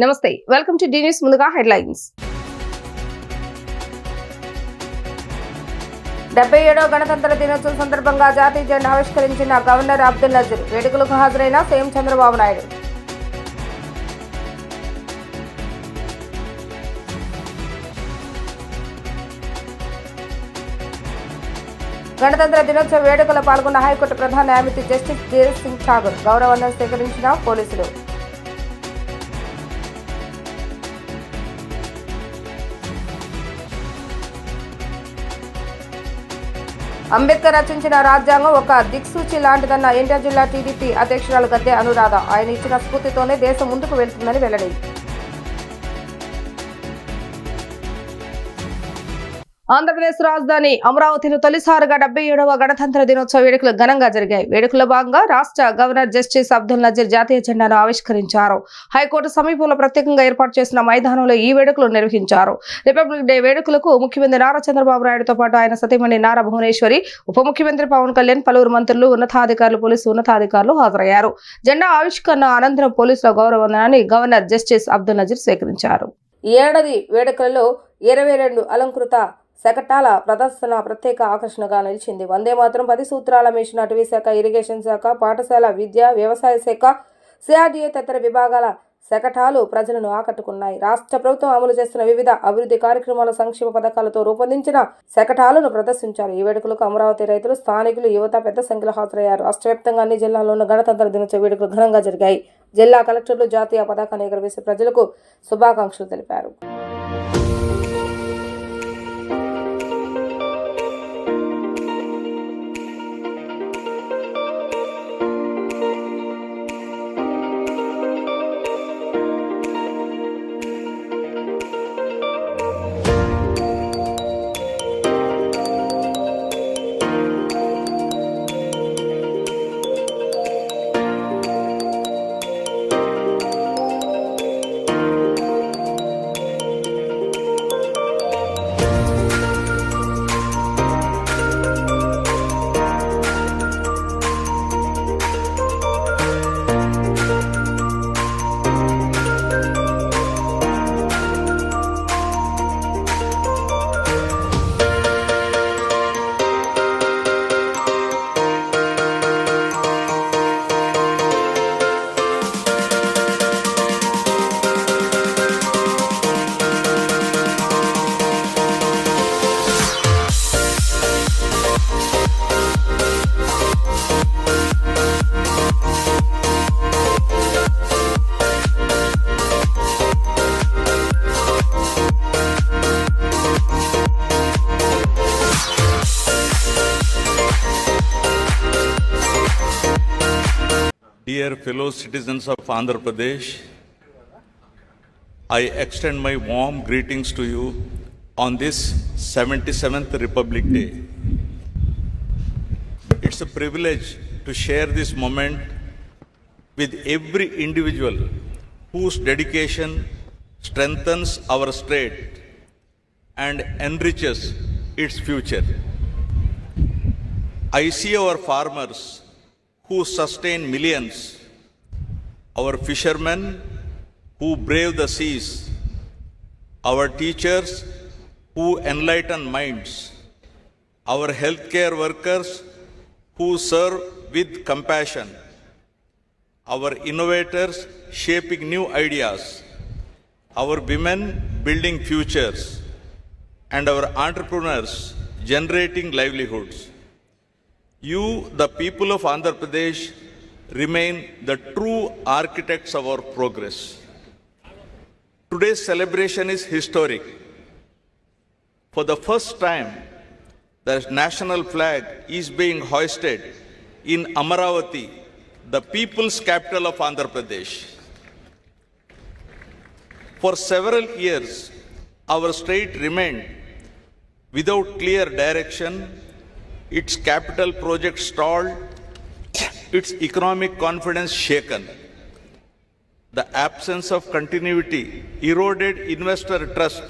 నమస్తే, welcome to D news. ముందుగా headlines. 77వ గణతంత్ర దినోత్సవం సందర్భంగా జాతీయ జెండా ఆవిష్కరించిన గవర్నర్ అబ్దుల్ నజీర్. వేడుకలకు హాజరైన సీఎం చంద్రబాబు నాయుడు. గణతంత్ర దినోత్సవ వేడుకలో పాల్గొన్న హైకోర్టు ప్రధాన న్యాయమూర్తి జస్టిస్ ధీరజ్ సింగ్ ఠాగూర్. గౌరవ వందనం స్వీకరించిన పోలీసులు. అంబేద్కర్ రచించిన రాజ్యాంగం ఒక దిక్సూచి లాంటిదన్న ఎన్టీఆర్ జిల్లా టీడీపీ అధ్యక్షురాలు గద్దె అనురాధ. ఆయన ఇచ్చిన స్ఫూర్తితోనే దేశం ముందుకు వెళ్తుందని వెల్లడి. ఆంధ్రప్రదేశ్ రాజధాని అమరావతిలో తొలిసారిగా 77వ గణతంత్ర దినోత్సవ వేడుకలు ఘనంగా జరిగాయి. వేడుకల్లో భాగంగా రాష్ట్ర గవర్నర్ జస్టిస్ అబ్దుల్ నజీర్ జాతీయ జెండాను ఆవిష్కరించారు. హైకోర్టు సమీపంలో ప్రత్యేకంగా ఏర్పాటు చేసిన మైదానంలో ఈ వేడుకలు నిర్వహించారు. రిపబ్లిక్ డే వేడుకలకు ముఖ్యమంత్రి నారా చంద్రబాబు నాయుడుతో పాటు ఆయన సతీమణి నారా భువనేశ్వరి, ఉప ముఖ్యమంత్రి పవన్ కళ్యాణ్, పలువురు మంత్రులు, ఉన్నతాధికారులు, పోలీసు ఉన్నతాధికారులు హాజరయ్యారు. జెండా ఆవిష్కరణ అనంతరం పోలీసుల గౌరవ వందనాన్ని గవర్నర్ జస్టిస్ అబ్దుల్ నజీర్ స్వీకరించారు. ఈ ఏడాది వేడుకలలో 22 అలంకృత శకటాల ప్రదర్శన ప్రత్యేక ఆకర్షణగా నిలిచింది. వందే మాత్రం, 10 సూత్రాల మిషన్, అటవీ శాఖ, ఇరిగేషన్ శాఖ, పాఠశాల, విద్య, వ్యవసాయ శాఖ, సిఆర్డీఏ తదితర విభాగాల శకటాలు ప్రజలను ఆకట్టుకున్నాయి. రాష్ట్ర ప్రభుత్వం అమలు చేస్తున్న వివిధ అభివృద్ధి కార్యక్రమాల, సంక్షేమ పథకాలతో రూపొందించిన శకటాలను ప్రదర్శించారు. ఈ వేడుకలకు అమరావతి రైతులు, స్థానికులు, యువత పెద్ద సంఖ్యలో హాజరయ్యారు. రాష్ట్ర వ్యాప్తంగా అన్ని జిల్లాల్లోనూ గణతంత్ర దినోత్సవ వేడుకలు ఘనంగా జరిగాయి. జిల్లా కలెక్టర్లు జాతీయ పతాకాన్ని ఎగురవేసి ప్రజలకు శుభాకాంక్షలు తెలిపారు. Dear fellow citizens of Andhra Pradesh, I extend my warm greetings to you on this 77th Republic Day. It's a privilege to share this moment with every individual whose dedication strengthens our state and enriches its future. I see our farmers who sustain millions, our fishermen who brave the seas, our teachers who enlighten minds, our healthcare workers who serve with compassion, our innovators shaping new ideas, our women building futures, and our entrepreneurs generating livelihoods. You, the people of Andhra Pradesh, remain the true architects of our progress. Today's celebration is historic. For the first time, the national flag is being hoisted in Amaravati, the people's capital of Andhra Pradesh. For several years, our state remained without clear direction. Its capital project stalled, its economic confidence shaken. The absence of continuity eroded investor trust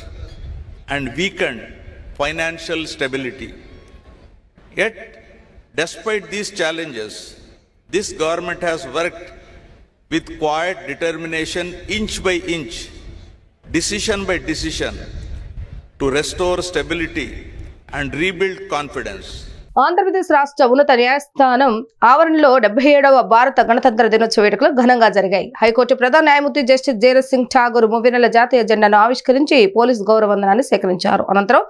and weakened financial stability. Yet, despite these challenges, this government has worked with quiet determination, inch by inch, decision by decision, to restore stability and rebuild confidence. Andhra Pradesh రాష్ట్ర ఉన్నత న్యాయస్థానం ఆవరణలో 77వ భారత గణతంత్ర దినోత్సవ వేడుకలు ఘనంగా జరిగాయి. హైకోర్టు ప్రధాన న్యాయమూర్తి జస్టిస్ జయరత్ సింగ్ ఠాగూర్ మూవీనెల జాతీయ జెండాను ఆవిష్కరించి పోలీస్ గౌరవ వందనాన్ని సేకరించారు. అనంతరం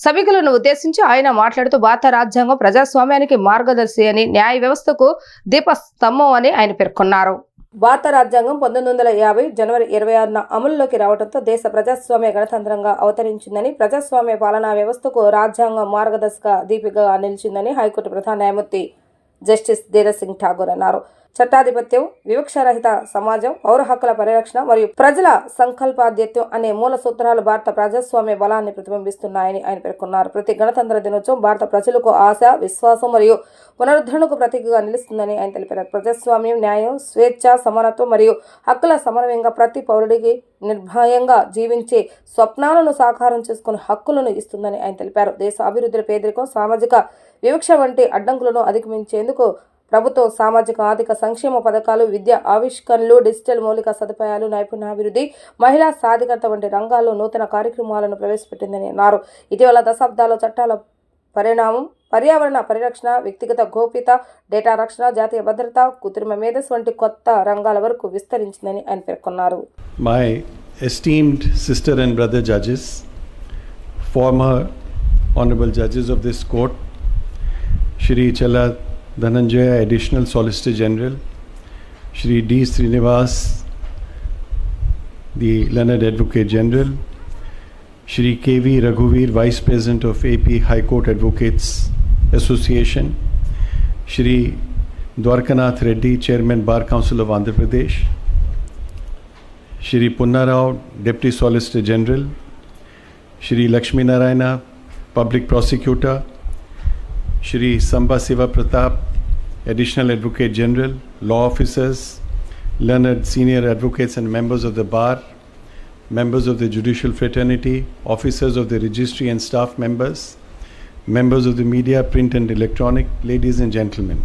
సభికులను ఉద్దేశించి ఆయన మాట్లాడుతూ భారత రాజ్యాంగం ప్రజాస్వామ్యానికి మార్గదర్శి అని, న్యాయ వ్యవస్థకు దీపస్తంభం అని ఆయన పేర్కొన్నారు. భారత రాజ్యాంగం 1950 జనవరి 26న అమలులోకి రావడంతో దేశ ప్రజాస్వామ్య గణతంత్రంగా అవతరించిందని, ప్రజాస్వామ్య పాలనా వ్యవస్థకు రాజ్యాంగం మార్గదర్శక దీపికగా నిలిచిందని హైకోర్టు ప్రధాన న్యాయమూర్తి జస్టిస్ జయరత్ సింగ్ ఠాగూర్ అన్నారు. చట్టాధిపత్యం, వివక్షరహిత సమాజం, పౌర హక్కుల పరిరక్షణ మరియు ప్రజల సంకల్పాధ్యత్యం అనే మూల సూత్రాలు భారత ప్రజాస్వామ్య బలాన్ని ప్రతిబింబిస్తున్నాయని ఆయన పేర్కొన్నారు. ప్రతి గణతంత్ర దినోత్సవం భారత ప్రజలకు ఆశ, విశ్వాసం మరియు పునరుద్ధరణకు ప్రతీకగా నిలుస్తుందని ఆయన తెలిపారు. ప్రజాస్వామ్యం, న్యాయం, స్వేచ్ఛ, సమానత్వం మరియు హక్కుల సమన్వయంగా ప్రతి పౌరుడికి నిర్భయంగా జీవించే స్వప్నాలను సాకారం చేసుకునే హక్కులను ఇస్తుందని ఆయన తెలిపారు. దేశ అభివృద్ధిలో పేదరికం, సామాజిక వివక్ష వంటి అడ్డంకులను అధిగమించేందుకు ప్రభుత్వం సామాజిక ఆర్థిక సంక్షేమ పథకాలు, విద్యా ఆవిష్కరణలు, డిజిటల్ మౌలిక సదుపాయాలు, నైపుణ్యాభివృద్ధి, మహిళా సాధికారత వంటి రంగాల్లో నూతన కార్యక్రమాలను ప్రవేశపెట్టిందని అన్నారు. ఇటీవల దశాబ్దాల్లో చట్టాల పరిణామం, పర్యావరణ పరిరక్షణ, వ్యక్తిగత గోప్యత, డేటా రక్షణ, జాతీయ భద్రత, కృత్రిమ మేధస్సు వంటి కొత్త రంగాల వరకు విస్తరించిందని ఆయన పేర్కొన్నారు. My esteemed sister and brother judges, former honorable judges of this court, Shri Chala Dhananjaya, Additional Solicitor General, Shri D. Srinivas, the Learned Advocate General, Shri K.V. Raghuveer, Vice President of AP High Court Advocates Association, Shri Dwarkanath Reddy, Chairman Bar Council of Andhra Pradesh, Shri Punna Rao, Deputy Solicitor General, Shri Lakshmi Narayana, Public Prosecutor, Shri Samba Siva Pratap, Additional Advocate General, law officers, learned senior advocates and members of the bar, members of the judicial fraternity, officers of the registry and staff members, members of the media, print and electronic, ladies and gentlemen.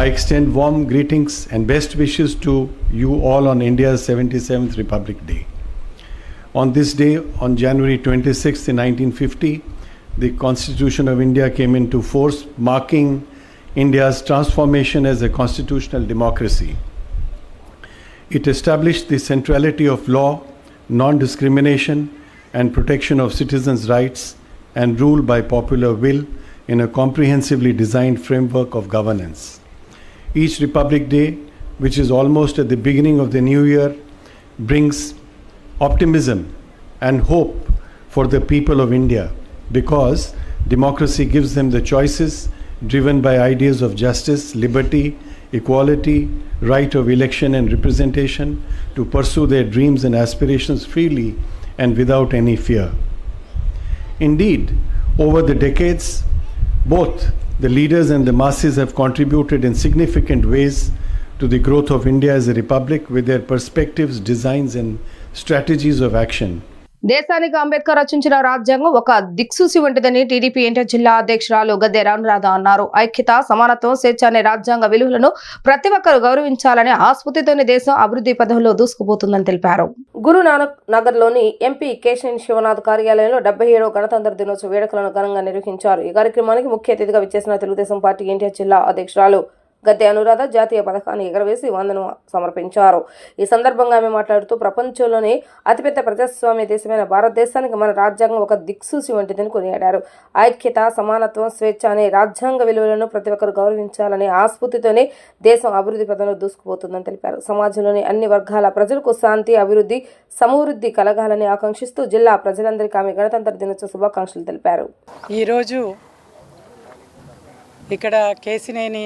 I extend warm greetings and best wishes to you all on India's 77th Republic Day. On this day, on January 26th in 1950, the Constitution of India came into force, marking India's transformation as a constitutional democracy. It established the centrality of law, non-discrimination, and protection of citizens' rights, and rule by popular will in a comprehensively designed framework of governance. Each Republic Day, which is almost at the beginning of the new year, brings optimism and hope for the people of India, because democracy gives them the choices driven by ideas of justice, liberty, equality, right of election and representation to pursue their dreams and aspirations freely and without any fear. Indeed, over the decades, both the leaders and the masses have contributed in significant ways to the growth of India as a republic with their perspectives, designs and strategies of action. దేశానికి అంబేద్కర్ రచించిన రాజ్యాంగం ఒక దిక్సూచి వంటిదని TDP NTR జిల్లా అధ్యక్షురాలు గద్దె రానురాధ అన్నారు. ఐక్యత, సమానత్వం, స్వేచ్ఛ అనే రాజ్యాంగ విలువలను ప్రతి ఒక్కరూ గౌరవించాలని, ఆ స్ఫూర్తితోనే దేశం అభివృద్ధి పథంలో దూసుకుపోతుందని తెలిపారు. గురునానక్ నగర్లోని ఎంపీ కేశినేని శివనాథ్ కార్యాలయంలో 77వ గణతంత్ర దినోత్సవ వేడుకలను ఘనంగా నిర్వహించారు. ఈ కార్యక్రమానికి ముఖ్య అతిథిగా విచ్చేసిన తెలుగుదేశం పార్టీ ఎన్టీఆర్ జిల్లా అధ్యక్షురాలు గద్దె అనురాధ జాతీయ పథకాన్ని ఎగరవేసి వందనం సమర్పించారు. ఈ సందర్భంగా ఆమె మాట్లాడుతూ, ప్రపంచంలోనే అతిపెద్ద ప్రజాస్వామ్య దేశమైన భారతదేశానికి మన రాజ్యాంగం ఒక దిక్సూచి వంటిదని కొనియాడారు. ఐక్యత, సమానత్వం, స్వేచ్ఛ అనే రాజ్యాంగ విలువలను ప్రతి ఒక్కరు గౌరవించాలని, ఆ స్ఫూర్తితోనే దేశం అభివృద్ధి పథంలో దూసుకుపోతుందని తెలిపారు. సమాజంలోని అన్ని వర్గాల ప్రజలకు శాంతి, అభివృద్ధి, సమృద్ధి కలగాలని ఆకాంక్షిస్తూ జిల్లా ప్రజలందరికీ ఆమె గణతంత్ర దినోత్సవ శుభాకాంక్షలు తెలిపారు. ఈరోజు ఇక్కడ కేశినేని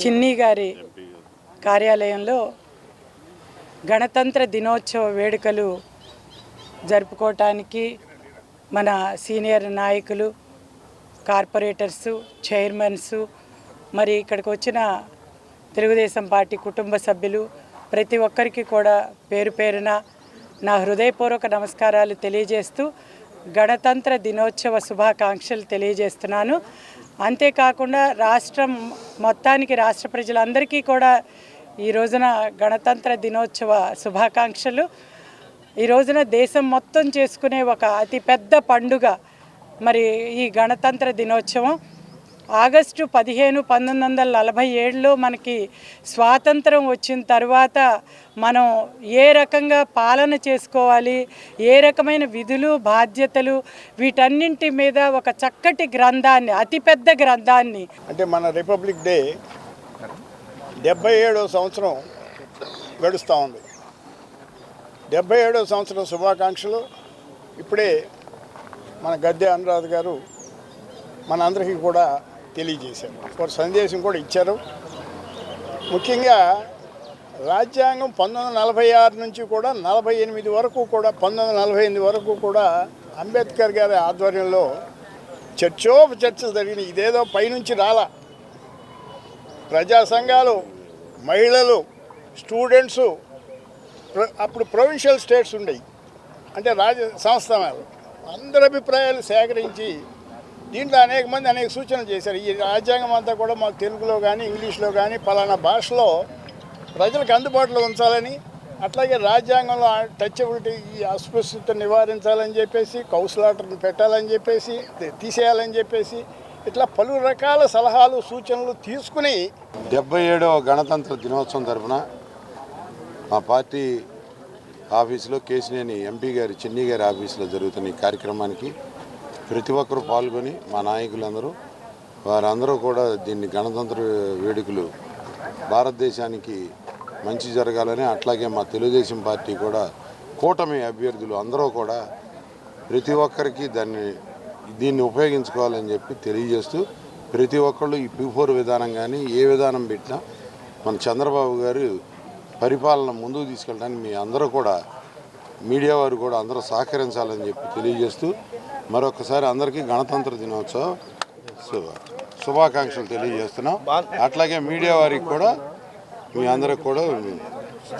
చిన్ని గారి కార్యాలయంలో గణతంత్ర దినోత్సవ వేడుకలు జరుపుకోవటానికి మన సీనియర్ నాయకులు, కార్పొరేటర్సు, చైర్మన్సు, మరి ఇక్కడికి వచ్చిన తెలుగుదేశం పార్టీ కుటుంబ సభ్యులు ప్రతి ఒక్కరికి కూడా పేరు పేరున నా హృదయపూర్వక నమస్కారాలు తెలియజేస్తూ గణతంత్ర దినోత్సవ శుభాకాంక్షలు తెలియజేస్తున్నాను. అంతేకాకుండా రాష్ట్రం మొత్తానికి, రాష్ట్ర ప్రజలందరికీ కూడా ఈ రోజున గణతంత్ర దినోత్సవ శుభాకాంక్షలు. ఈ రోజున దేశం మొత్తం చేసుకునే ఒక అతిపెద్ద పండుగ మరి ఈ గణతంత్ర దినోత్సవం. ఆగస్టు 15, 1947లో మనకి స్వాతంత్రం వచ్చిన తర్వాత మనం ఏ రకంగా పాలన చేసుకోవాలి, ఏ రకమైన విధులు బాధ్యతలు వీటన్నింటి మీద ఒక చక్కటి గ్రంథాన్ని, అతిపెద్ద గ్రంథాన్ని అంటే మన రిపబ్లిక్ డే 77వ సంవత్సరం గడుస్తూ ఉంది. 77వ సంవత్సరం శుభాకాంక్షలు ఇప్పుడే మన గద్దె అనురాధ్ గారు మన అందరికీ కూడా తెలియజేశారు. ఒక సందేశం కూడా ఇచ్చారు. ముఖ్యంగా రాజ్యాంగం 1946 నుంచి కూడా 48 వరకు కూడా 1948 వరకు కూడా అంబేద్కర్ గారి ఆధ్వర్యంలో చర్చలు జరిగినాయి. ఇదేదో పైనుంచి రాలా. ప్రజా సంఘాలు, మహిళలు, స్టూడెంట్సు, అప్పుడు ప్రొవిన్షియల్ స్టేట్స్ ఉండేవి, అంటే సంస్థానాలు, అందరి అభిప్రాయాలు సేకరించి దీంట్లో అనేక మంది అనేక సూచనలు చేశారు. ఈ రాజ్యాంగం అంతా కూడా మాకు తెలుగులో కానీ ఇంగ్లీష్లో కానీ పలానా భాషలో ప్రజలకు అందుబాటులో ఉంచాలని, అట్లాగే రాజ్యాంగంలో టచబిలిటీ, ఈ అస్పృశ్యత నివారించాలని చెప్పేసి, కౌన్సిలర్ని పెట్టాలని చెప్పేసి, తీసేయాలని చెప్పేసి, ఇట్లా పలు రకాల సలహాలు సూచనలు తీసుకుని 77వ గణతంత్ర దినోత్సవం తరఫున మా పార్టీ ఆఫీసులో కేశినేని ఎంపీ గారి చిన్ని గారి ఆఫీసులో జరుగుతున్న ఈ కార్యక్రమానికి ప్రతి ఒక్కరూ పాల్గొని మా నాయకులందరూ వారందరూ కూడా దీన్ని గణతంత్ర వేడుకలు భారతదేశానికి మంచి జరగాలని, అట్లాగే మా తెలుగుదేశం పార్టీ కూడా కూటమి అభ్యర్థులు అందరూ కూడా ప్రతి ఒక్కరికి దీన్ని ఉపయోగించుకోవాలని చెప్పి తెలియజేస్తూ, ప్రతి ఒక్కళ్ళు ఈ P4 విధానం కానీ ఏ విధానం పెట్టినా మన చంద్రబాబు గారు పరిపాలన ముందుకు తీసుకెళ్ళడానికి మీ అందరూ కూడా, మీడియా వారు కూడా అందరూ సహకరించాలని చెప్పి తెలియజేస్తూ మరొకసారి అందరికీ గణతంత్ర దినోత్సవ శుభాకాంక్షలు తెలియజేస్తున్నాం. అట్లాగే మీడియా వారికి కూడా మీ అందరికి కూడా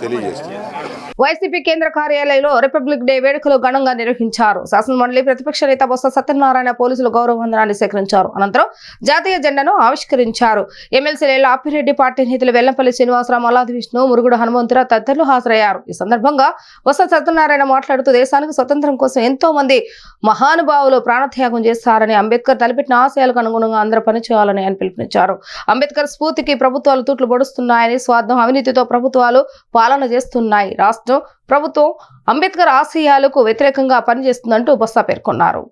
తెలియజేస్తున్నాం. వైసీపీ కేంద్ర కార్యాలయంలో రిపబ్లిక్ డే వేడుకలు ఘనంగా నిర్వహించారు. శాసనమండలి ప్రతిపక్ష నేత బొత్స సత్యనారాయణ పోలీసులు గౌరవ వందనాన్ని సేకరించారు. అనంతరం జాతీయ జెండాను ఆవిష్కరించారు. ఎమ్మెల్సీలు అప్పిరెడ్డి, పార్టీ నేతలు వెల్లంపల్లి శ్రీనివాసరావు, మల్లాది విష్ణు, మురుగుడు హనుమంతరావు తదితరులు హాజరయ్యారు. ఈ సందర్భంగా బొత్స సత్యనారాయణ మాట్లాడుతూ దేశానికి స్వతంత్రం కోసం ఎంతో మంది మహానుభావులు ప్రాణత్యాగం చేశారని, అంబేద్కర్ తలపెట్టిన ఆశయాలకు అనుగుణంగా అందరూ పనిచేయాలని ఆయన పిలుపునిచ్చారు. అంబేద్కర్ స్ఫూర్తికి ప్రభుత్వాలు తూట్లు పొడుస్తున్నాయని, స్వార్థం, అవినీతితో ప్రభుత్వాలు పాలన చేస్తున్నాయి. రాష్ట్రం ప్రభుత్వం అంబేద్కర్ ఆశయాలకు వ్యతిరేకంగా పనిచేస్తుందంటూ బొత్స పేర్కొన్నారు.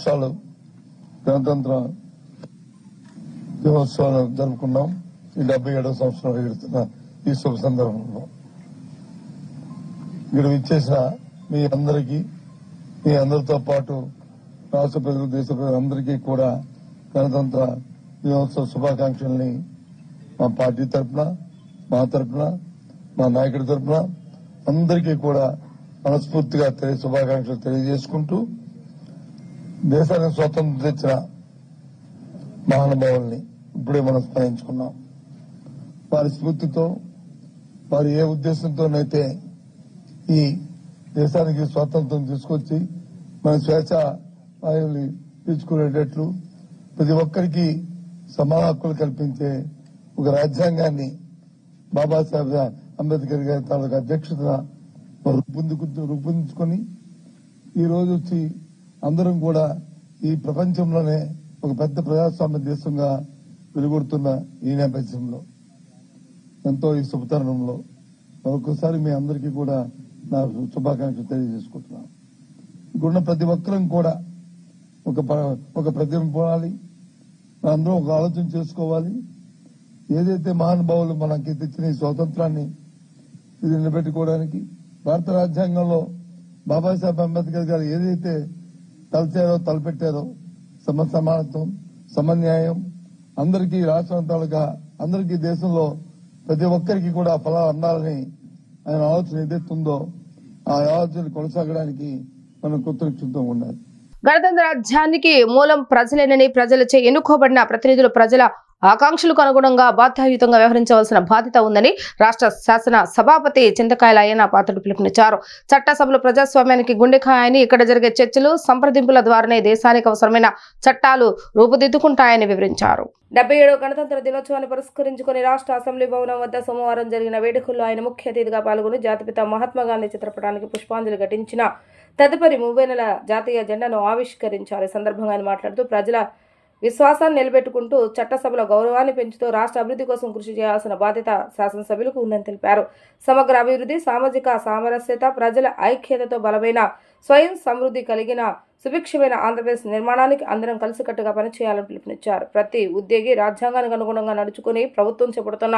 సంవత్సరాలు గణతంత్ర దినోత్సవాలు జరుపుకున్నాం. ఈ 77వ సంవత్సరం ఎడుతున్న ఈ శుభ సందర్భంలో ఇక్కడ విచ్చేసిన మీ అందరికీ, మీ అందరితో పాటు రాష్ట్ర ప్రజలు, దేశ ప్రజలందరికీ కూడా గణతంత్ర దినోత్సవ శుభాకాంక్షల్ని మా పార్టీ తరఫున, మా తరఫున, మా నాయకుడి తరఫున అందరికీ కూడా మనస్ఫూర్తిగా శుభాకాంక్షలు తెలియజేసుకుంటూ, దేశానికి స్వాతంత్రం తెచ్చిన మహానుభావుల్ని ఇప్పుడే మనం స్మరించుకున్నాం. వారి స్ఫూర్తితో, వారు ఏ ఉద్దేశంతోనైతే ఈ దేశానికి స్వాతంత్రం తీసుకొచ్చి మన స్వేచ్ఛ వాయువులు పీల్చుకునేటట్లు, ప్రతి ఒక్కరికి సమాన హక్కులు కల్పించే ఒక రాజ్యాంగాన్ని బాబాసాహెబ్ అంబేద్కర్ గారి తాలూకు అధ్యక్షతన రూపొందించుకొని ఈ రోజు వచ్చి అందరం కూడా ఈ ప్రపంచంలోనే ఒక పెద్ద ప్రజాస్వామ్య దేశంగా వెలుగొడుతున్న ఈ నేపథ్యంలో ఎంతో ఈ శుభతరుణంలో మరొకసారి మీ అందరికీ కూడా నా శుభాకాంక్షలు తెలియజేసుకుంటున్నాను. ఇక్కడున్న ప్రతి ఒక్కరం కూడా ఒక ప్రతిమ పోవాలి, మనందరం ఒక ఆలోచన చేసుకోవాలి. ఏదైతే మహానుభావులు మనకి తెచ్చిన ఈ స్వాతంత్రాన్ని ఇది నిలబెట్టుకోవడానికి భారత రాజ్యాంగంలో బాబాసాహెబ్ అంబేద్కర్ గారు ఏదైతే తలపెట్టారో సమానత్వం, సమన్యాయం, అందరికీ రాష్ట్రాంతాలుగా అందరికీ దేశంలో ప్రతి ఒక్కరికి కూడా ఫలాలు అందాలని ఆయన ఆలోచన ఏదైతుందో ఆ ఆలోచన కొనసాగడానికి మనం కృతజ్ఞతతో ఉండాలి. గణతంత్ర రాజ్యానికి మూలం ప్రజలేనని, ప్రజలచే ఎన్నుకోబడిన ప్రతినిధులు ప్రజల ఆకాంక్షలకు అనుగుణంగా బాధ్యతాయుతంగా వ్యవహరించవలసిన బాధ్యత ఉందని రాష్ట్ర శాసన సభాపతి చింతకాయల అయ్యన్న పాత్రుడు పిలుపునిచ్చారు. చట్టసభలు ప్రజాస్వామ్యానికి గుండెకాయని, ఇక్కడ జరిగే చర్చలు, సంప్రదింపుల ద్వారానే దేశానికి అవసరమైన చట్టాలు రూపుదిద్దుకుంటాయని వివరించారు. 77వ గణతంత్ర దినోత్సవాన్ని పురస్కరించుకుని రాష్ట్ర అసెంబ్లీ భవనం వద్ద సోమవారం జరిగిన వేడుకల్లో ఆయన ముఖ్య అతిథిగా పాల్గొని జాతిపిత మహాత్మా గాంధీ చిత్రపటానికి పుష్పాంజలి ఘటించిన తదుపరి 30 నెలల జాతీయ జెండాను ఆవిష్కరించారు. ఈ సందర్భంగా ఆయన మాట్లాడుతూ ప్రజల విశ్వాసాన్ని నిలబెట్టుకుంటూ చట్టసభల గౌరవాన్ని పెంచుతూ రాష్ట్ర అభివృద్ధి కోసం కృషి చేయాల్సిన బాధ్యత శాసనసభ్యులకు ఉందని తెలిపారు. సమగ్ర అభివృద్ధి, సామాజిక సామరస్యత, ప్రజల ఐక్యతతో బలమైన స్వయం సమృద్ధి కలిగిన సుభిక్షమైన ఆంధ్రప్రదేశ్ నిర్మాణానికి అందరం కలిసికట్టుగా పనిచేయాలని పిలుపునిచ్చారు. ప్రతి ఉద్యోగి రాజ్యాంగానికి అనుగుణంగా నడుచుకుని ప్రభుత్వం చేపడుతున్న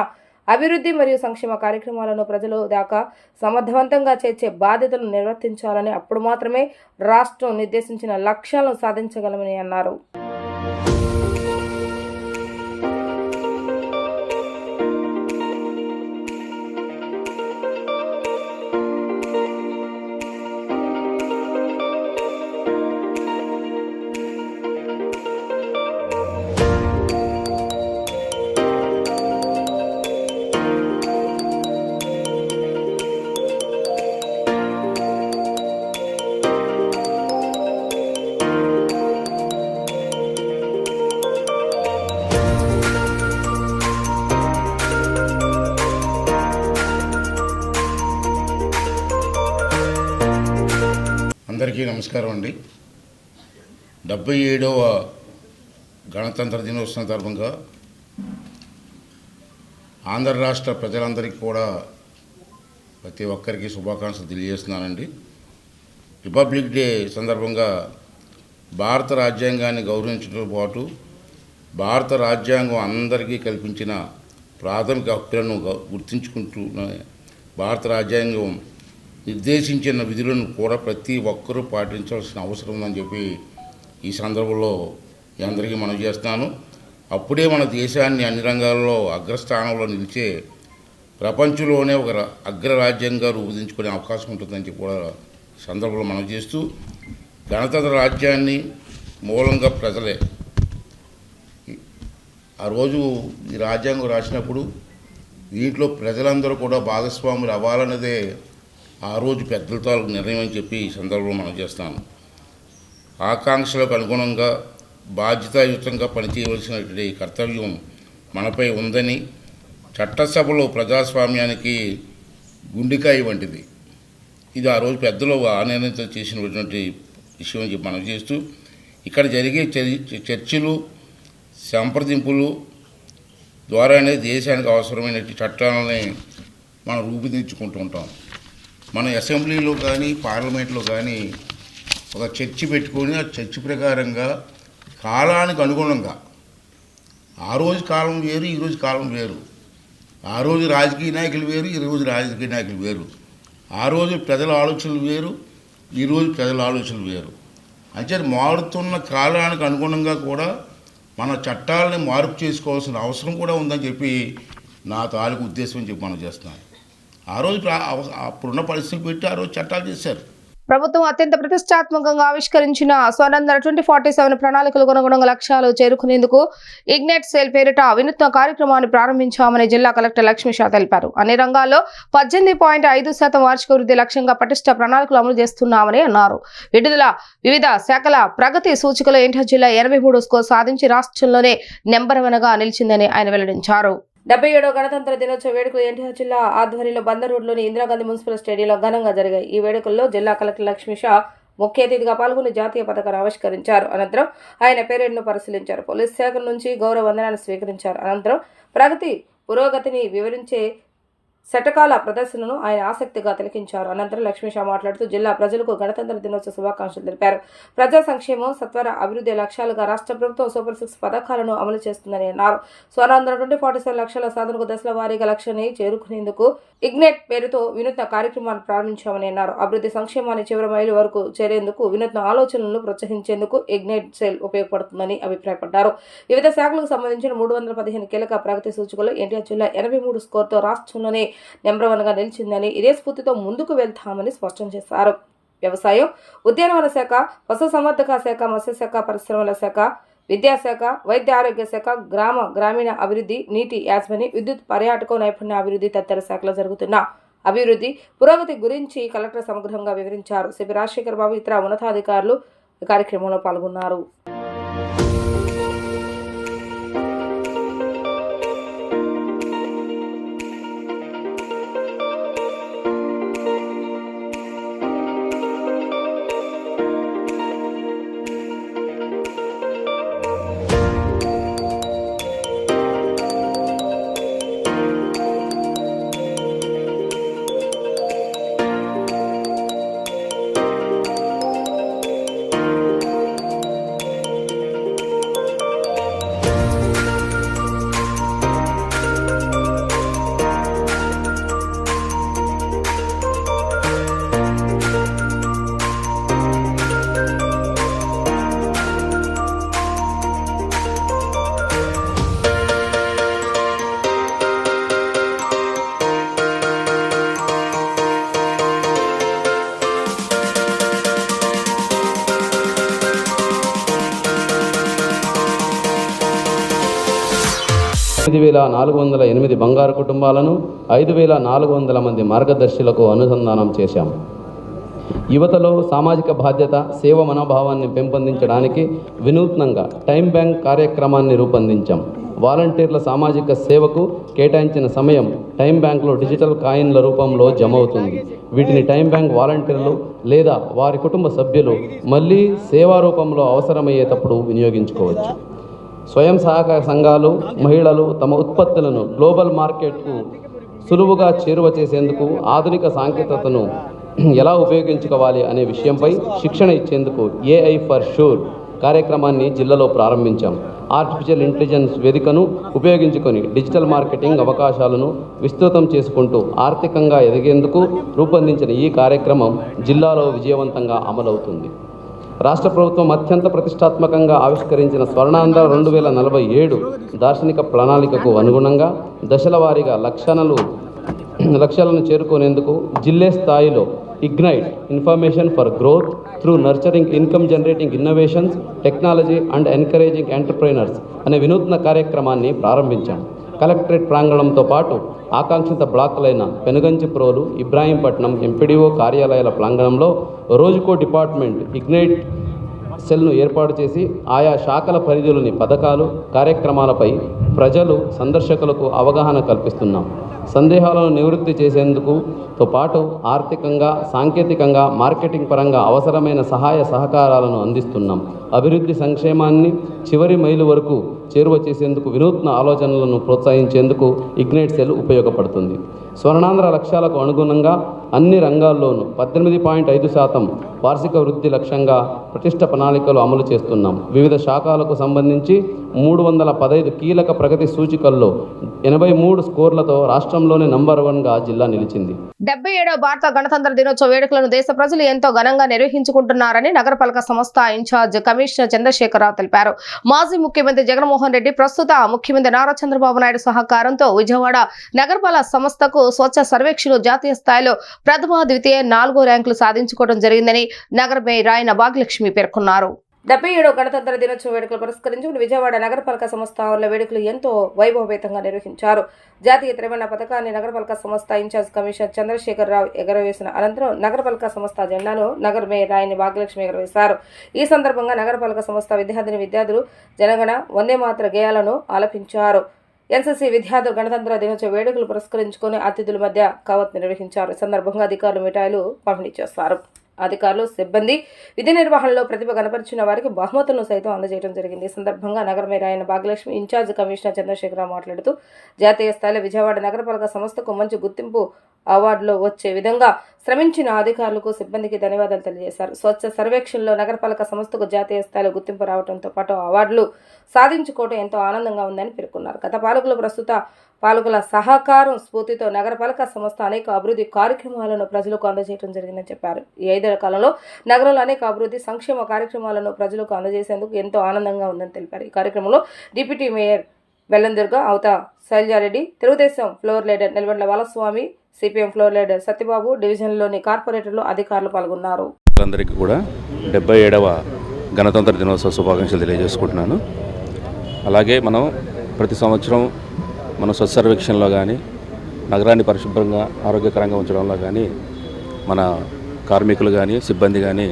అభివృద్ధి మరియు సంక్షేమ కార్యక్రమాలను ప్రజల దాకా సమర్థవంతంగా చేర్చే బాధ్యతలను నిర్వర్తించాలని, అప్పుడు మాత్రమే రాష్ట్రం నిర్దేశించిన లక్ష్యాలను సాధించగలమని అన్నారు. అందరికీ నమస్కారం అండి. 77వ గణతంత్ర దినోత్సవం సందర్భంగా ఆంధ్ర రాష్ట్ర ప్రజలందరికీ కూడా ప్రతి ఒక్కరికి శుభాకాంక్షలు తెలియజేస్తున్నానండి. రిపబ్లిక్ డే సందర్భంగా భారత రాజ్యాంగాన్ని గౌరవించడంతో పాటు భారత రాజ్యాంగం అందరికీ కల్పించిన ప్రాథమిక హక్కులను గుర్తించుకుంటూ భారత రాజ్యాంగం నిర్దేశించిన విధులను కూడా ప్రతి ఒక్కరూ పాటించాల్సిన అవసరం ఉందని చెప్పి ఈ సందర్భంలో మీ అందరికీ మనం చేస్తున్నాను. అప్పుడే మన దేశాన్ని అన్ని రంగాల్లో అగ్రస్థానంలో నిలిచే ప్రపంచంలోనే ఒక అగ్రరాజ్యంగా రూపుదించుకునే అవకాశం ఉంటుందని చెప్పి కూడా సందర్భంలో మనం చేస్తూ, గణతంత్ర రాజ్యాన్ని మూలంగా ప్రజలే. ఆ రోజు ఈ రాజ్యాంగం రాసినప్పుడు దీంట్లో ప్రజలందరూ కూడా భాగస్వాములు అవ్వాలన్నదే ఆ రోజు పెద్దలతో నిర్ణయం అని చెప్పి ఈ సందర్భంలో మనం చేస్తాను. ఆకాంక్షలకు అనుగుణంగా బాధ్యతాయుతంగా పనిచేయవలసినటువంటి కర్తవ్యం మనపై ఉందని, చట్టసభలో ప్రజాస్వామ్యానికి గుండెకాయ వంటిది. ఇది ఆ రోజు పెద్దలు ఆ నిర్ణయంతో చేసినటువంటి విషయం అని చెప్పి మనం చేస్తూ, ఇక్కడ జరిగే చర్చలు, సంప్రదింపులు ద్వారానే దేశానికి అవసరమైన చట్టాలని మనం రూపుదిద్దుకుంటూ ఉంటాం. మన అసెంబ్లీలో కానీ పార్లమెంట్లో కానీ ఒక చర్చ పెట్టుకొని ఆ చర్చ ప్రకారంగా కాలానికి అనుగుణంగా, ఆ రోజు కాలం వేరు, ఈరోజు కాలం వేరు, ఆ రోజు రాజకీయ నాయకులు వేరు, ఈరోజు రాజకీయ నాయకులు వేరు, ఆ రోజు ప్రజల ఆలోచనలు వేరు, ఈరోజు ప్రజల ఆలోచనలు వేరు. అంటే మారుతున్న కాలానికి అనుగుణంగా కూడా మన చట్టాలని మార్పు చేసుకోవాల్సిన అవసరం కూడా ఉందని చెప్పి నా తాలూకు ఉద్దేశం అని చెప్పి మనం చేస్తున్నాం. ఆ రోజు అప్పుడున్న పరిస్థితులు పెట్టి ఆ రోజు చట్టాలు చేశారు. ప్రభుత్వం అత్యంత ప్రతిష్టాత్మకంగా ఆవిష్కరించిన స్వర్ణాంధ్ర 2047 ప్రణాళికలకు అనుగుణంగా లక్ష్యాలు చేరుకునేందుకు ఇగ్నైట్ సెల్ పేరిట వినూత్న కార్యక్రమాన్ని ప్రారంభించామని జిల్లా కలెక్టర్ లక్ష్మీ షా తెలిపారు. అన్ని రంగాల్లో 18.5% వార్షిక వృద్ధి లక్ష్యంగా పటిష్ట ప్రణాళికలు అమలు చేస్తున్నామని అన్నారు. వివిధ శాఖల ప్రగతి సూచికలో ఎన్టీఆర్ జిల్లా 83 స్కోర్ సాధించి రాష్ట్రంలోనే నెంబర్ 1గా నిలిచిందని ఆయన వెల్లడించారు. 77వ గణతంత్ర దినోత్సవ వేడుకలు ఎన్టీఆర్ జిల్లా ఆధ్వర్యంలో బందర్ రోడ్లోని ఇందిరాగాంధీ మున్సిపల్ స్టేడియంలో ఘనంగా జరిగాయి. ఈ వేడుకల్లో జిల్లా కలెక్టర్ లక్ష్మీ షా ముఖ్య అతిథిగా పాల్గొని జాతీయ పతాకాన్ని ఆవిష్కరించారు. అనంతరం ఆయన పెరేడ్ను పరిశీలించారు. పోలీస్ శాఖ నుంచి గౌరవ వందనాన్ని స్వీకరించారు. అనంతరం పురోగతిని వివరించే శతకాల ప్రదర్శనను ఆయన ఆసక్తిగా తిలకించారు. అనంతరం లక్ష్మీ షా మాట్లాడుతూ జిల్లా ప్రజలకు గణతంత్ర దినోత్సవ శుభాకాంక్షలు తెలిపారు. ప్రజా సంక్షేమం, సత్వర అభివృద్ధి లక్ష్యాలుగా రాష్ట్ర ప్రభుత్వం సూపర్ 6 పథకాలను అమలు చేస్తుందని అన్నారు. స్వర్ణాంధ్ర 2047 లక్ష్యాల సాధనకు దశల వారీగా లక్ష్యాన్ని చేరుకునేందుకు ఇగ్నైట్ పేరుతో వినూత్న కార్యక్రమాన్ని ప్రారంభించామని అన్నారు. అభివృద్ధి సంక్షేమాన్ని చివరి మైలు వరకు చేరేందుకు వినూత్న ఆలోచనలను ప్రోత్సహించేందుకు ఇగ్నైట్ సెల్ ఉపయోగపడుతుందని అభిప్రాయపడ్డారు. వివిధ శాఖలకు సంబంధించిన 315 కీలక ప్రగతి సూచికలో ఎన్టీఆర్ జిల్లా 83 స్కోర్తో రాష్ట్రంలోనే నెంబర్ 1గా నిలిచిందని, ఇదే స్ఫూర్తితో ముందుకు వెళ్తామని స్పష్టం చేశారు. వ్యవసాయం, ఉద్యానవన శాఖ, పశుసంవర్ధక శాఖ, మత్స్యశాఖ, పరిశ్రమల శాఖ, విద్యాశాఖ, వైద్య ఆరోగ్య శాఖ, గ్రామీణ అభివృద్ధి, నీటి యాజమాన్యం, విద్యుత్, పర్యాటక నైపుణ్య అభివృద్ధి తదితర శాఖలో జరుగుతున్న అభివృద్ధి పురోగతి గురించి కలెక్టర్ సమగ్రంగా వివరించారు. సిపి రాజశేఖర్ బాబు ఇతర ఉన్నతాధికారులు ఈ కార్యక్రమంలో పాల్గొన్నారు. (8,408) బంగారు కుటుంబాలను 5,400 మంది మార్గదర్శులకు అనుసంధానం చేశాం. యువతలో సామాజిక బాధ్యత, సేవ మనోభావాన్ని పెంపొందించడానికి వినూత్నంగా టైం బ్యాంక్ కార్యక్రమాన్ని రూపొందించాం. వాలంటీర్ల సామాజిక సేవకు కేటాయించిన సమయం టైం బ్యాంకులో డిజిటల్ కాయిన్ల రూపంలో జమ అవుతుంది. వీటిని టైం బ్యాంక్ వాలంటీర్లు లేదా వారి కుటుంబ సభ్యులు మళ్ళీ సేవా రూపంలో అవసరమయ్యేటప్పుడు వినియోగించుకోవచ్చు. స్వయం సహాయక సంఘాలు, మహిళలు తమ ఉత్పత్తులను గ్లోబల్ మార్కెట్కు సులువుగా చేరువ చేసేందుకు ఆధునిక సాంకేతికతను ఎలా ఉపయోగించుకోవాలి అనే విషయంపై శిక్షణ ఇచ్చేందుకు AI ఫర్ షూర్ కార్యక్రమాన్ని జిల్లాలో ప్రారంభించాం. ఆర్టిఫిషియల్ ఇంటెలిజెన్స్ వేదికను ఉపయోగించుకొని డిజిటల్ మార్కెటింగ్ అవకాశాలను విస్తృతం చేసుకుంటూ ఆర్థికంగా ఎదిగేందుకు రూపొందించిన ఈ కార్యక్రమం జిల్లాలో విజయవంతంగా అమలవుతుంది. రాష్ట్ర ప్రభుత్వం అత్యంత ప్రతిష్టాత్మకంగా ఆవిష్కరించిన స్వర్ణాంధ్ర 2047 దార్శనిక ప్రణాళికకు అనుగుణంగా దశల వారీగా లక్ష్యాలను చేరుకునేందుకు జిల్లా స్థాయిలో ignite information for growth through nurturing income generating innovations, technology and encouraging entrepreneurs అనే వినూత్న కార్యక్రమాన్ని ప్రారంభించాం. కలెక్టరేట్ ప్రాంగణంతో పాటు ఆకాంక్షిత బ్లాకులైన పెనుగంచిప్రోలు, ఇబ్రాహీంపట్నం ఎంపీడీఓ కార్యాలయాల ప్రాంగణంలో రోజుకో డిపార్ట్మెంట్ ఇగ్నైట్ సెల్ను ఏర్పాటు చేసి ఆయా శాఖల పరిధిలోని పథకాలు, కార్యక్రమాలపై ప్రజలు, సందర్శకులకు అవగాహన కల్పిస్తున్నాం. సందేహాలను నివృత్తి చేసేందుకుతో పాటు ఆర్థికంగా, సాంకేతికంగా, మార్కెటింగ్ పరంగా అవసరమైన సహాయ సహకారాలను అందిస్తున్నాం. అభివృద్ధి సంక్షేమాన్ని చివరి మైలు వరకు చేరువ చేసేందుకు వినూత్న ఆలోచనలను ప్రోత్సహించేందుకు ఇగ్నైట్ సెల్ ఉపయోగపడుతుంది. స్వర్ణాంధ్ర లక్ష్యాలకు అనుగుణంగా అన్ని రంగాల్లోనూ 18.5% వార్షిక వృద్ధి లక్ష్యంగా ప్రతిష్ట ప్రణాళికలు అమలు చేస్తున్నాం. వివిధ శాఖలకు సంబంధించి 315 కీలక ప్రగతి సూచికల్లో 83 స్కోర్లతో రాష్ట్రంలోనే నంబర్ 1గా జిల్లా నిలిచింది. 77వ భారత గణతంత్ర దినోత్సవ వేడుకలను దేశ ప్రజలు ఎంతో ఘనంగా నిర్వహించుకుంటున్నారని నగరపాలక సంస్థ ఇన్ఛార్జ్ కమిషనర్ చంద్రశేఖరరావు తెలిపారు. మాజీ ముఖ్యమంత్రి జగన్మోహన్ జగన్మోహన్ రెడ్డి ప్రస్తుత ముఖ్యమంత్రి నారా చంద్రబాబు నాయుడు సహకారంతో విజయవాడ నగరపాలక సంస్థకు స్వచ్ఛ సర్వేక్షణ జాతీయ స్థాయిలో ప్రథమ ద్వితీయ 4వ ర్యాంకులు సాధించుకోవడం జరిగిందని నగర మేయర్ రాయన భాగ్యలక్ష్మి పేర్కొన్నారు. 77వ గణతంత్ర దినోత్సవ వేడుకలు పురస్కరించుకుని విజయవాడ నగరపాలక సంస్థ ఆవరణలో వేడుకలు ఎంతో వైభవపేతంగా నిర్వహించారు. జాతీయ త్రివర్ణ పథకాన్ని నగరపాలక సంస్థ ఇన్ఛార్జ్ కమిషనర్ చంద్రశేఖర్ రావు ఎగరవేసిన అనంతరం నగరపాలక సంస్థ జెండాను నగర మేయర్ రాయని భాగ్యలక్ష్మి ఎగరవేశారు. ఈ సందర్భంగా నగరపాలక సంస్థ విద్యార్థులు జనగణ వందే మాతర గేయాలను ఆలపించారు. ఎన్సీసీ విద్యార్థులు గణతంత్ర దినోత్సవ వేడుకలు పురస్కరించుకుని అతిథుల మధ్య కవాతు నిర్వహించారు. ఈ సందర్భంగా అధికారులు మిఠాయిలు పంపిణీ చేస్తారు. అధికారులు సిబ్బంది విధి నిర్వహణలో ప్రతిభ కనపరిచిన వారికి బహుమతులను సైతం అందజేయడం జరిగింది. ఈ సందర్భంగా నగర మేయర్ ఆయన భాగ్యలక్ష్మి ఇన్ఛార్జ్ కమిషనర్ చంద్రశేఖరరావు మాట్లాడుతూ జాతీయ స్థాయిలో విజయవాడ నగరపాలక సంస్థకు మంచి గుర్తింపు అవార్డులో వచ్చే విధంగా శ్రమించిన అధికారులకు సిబ్బందికి ధన్యవాదాలు తెలియజేశారు. స్వచ్ఛ సర్వేక్షణలో నగరపాలక సంస్థకు జాతీయ స్థాయిలో గుర్తింపు రావడంతో పాటు అవార్డులు సాధించుకోవడం ఎంతో ఆనందంగా ఉందని పేర్కొన్నారు. గత పాలకులు ప్రస్తుత పాలకుల సహకారం స్ఫూర్తితో నగరపాలక సంస్థ అనేక అభివృద్ధి కార్యక్రమాలను ప్రజలకు అందజేయడం జరిగిందని చెప్పారు. ఈ 5 ఏళ్ల కాలంలో నగరంలో అనేక అభివృద్ధి సంక్షేమ కార్యక్రమాలను ప్రజలకు అందజేసేందుకు ఎంతో ఆనందంగా ఉందని తెలిపారు. ఈ కార్యక్రమంలో deputy mayor బెల్లందుర్గ అవత Sailaja Reddy, Telugu Desam floor leader నిలవండ్ల Balaswamy, CPM floor leader Satyababu, డివిజన్లోని కార్పొరేటర్లు అధికారులు పాల్గొన్నారు. అందరికీ కూడా 77వ గణతంత్ర దినోత్సవ శుభాకాంక్షలు తెలియజేసుకుంటున్నాను. అలాగే మనం ప్రతి సంవత్సరం మన స్వచ్ఛ సర్వేక్షణలో కానీ నగరాన్ని పరిశుభ్రంగా ఆరోగ్యకరంగా ఉంచడంలో కానీ మన కార్మికులు కానీ సిబ్బంది కానీ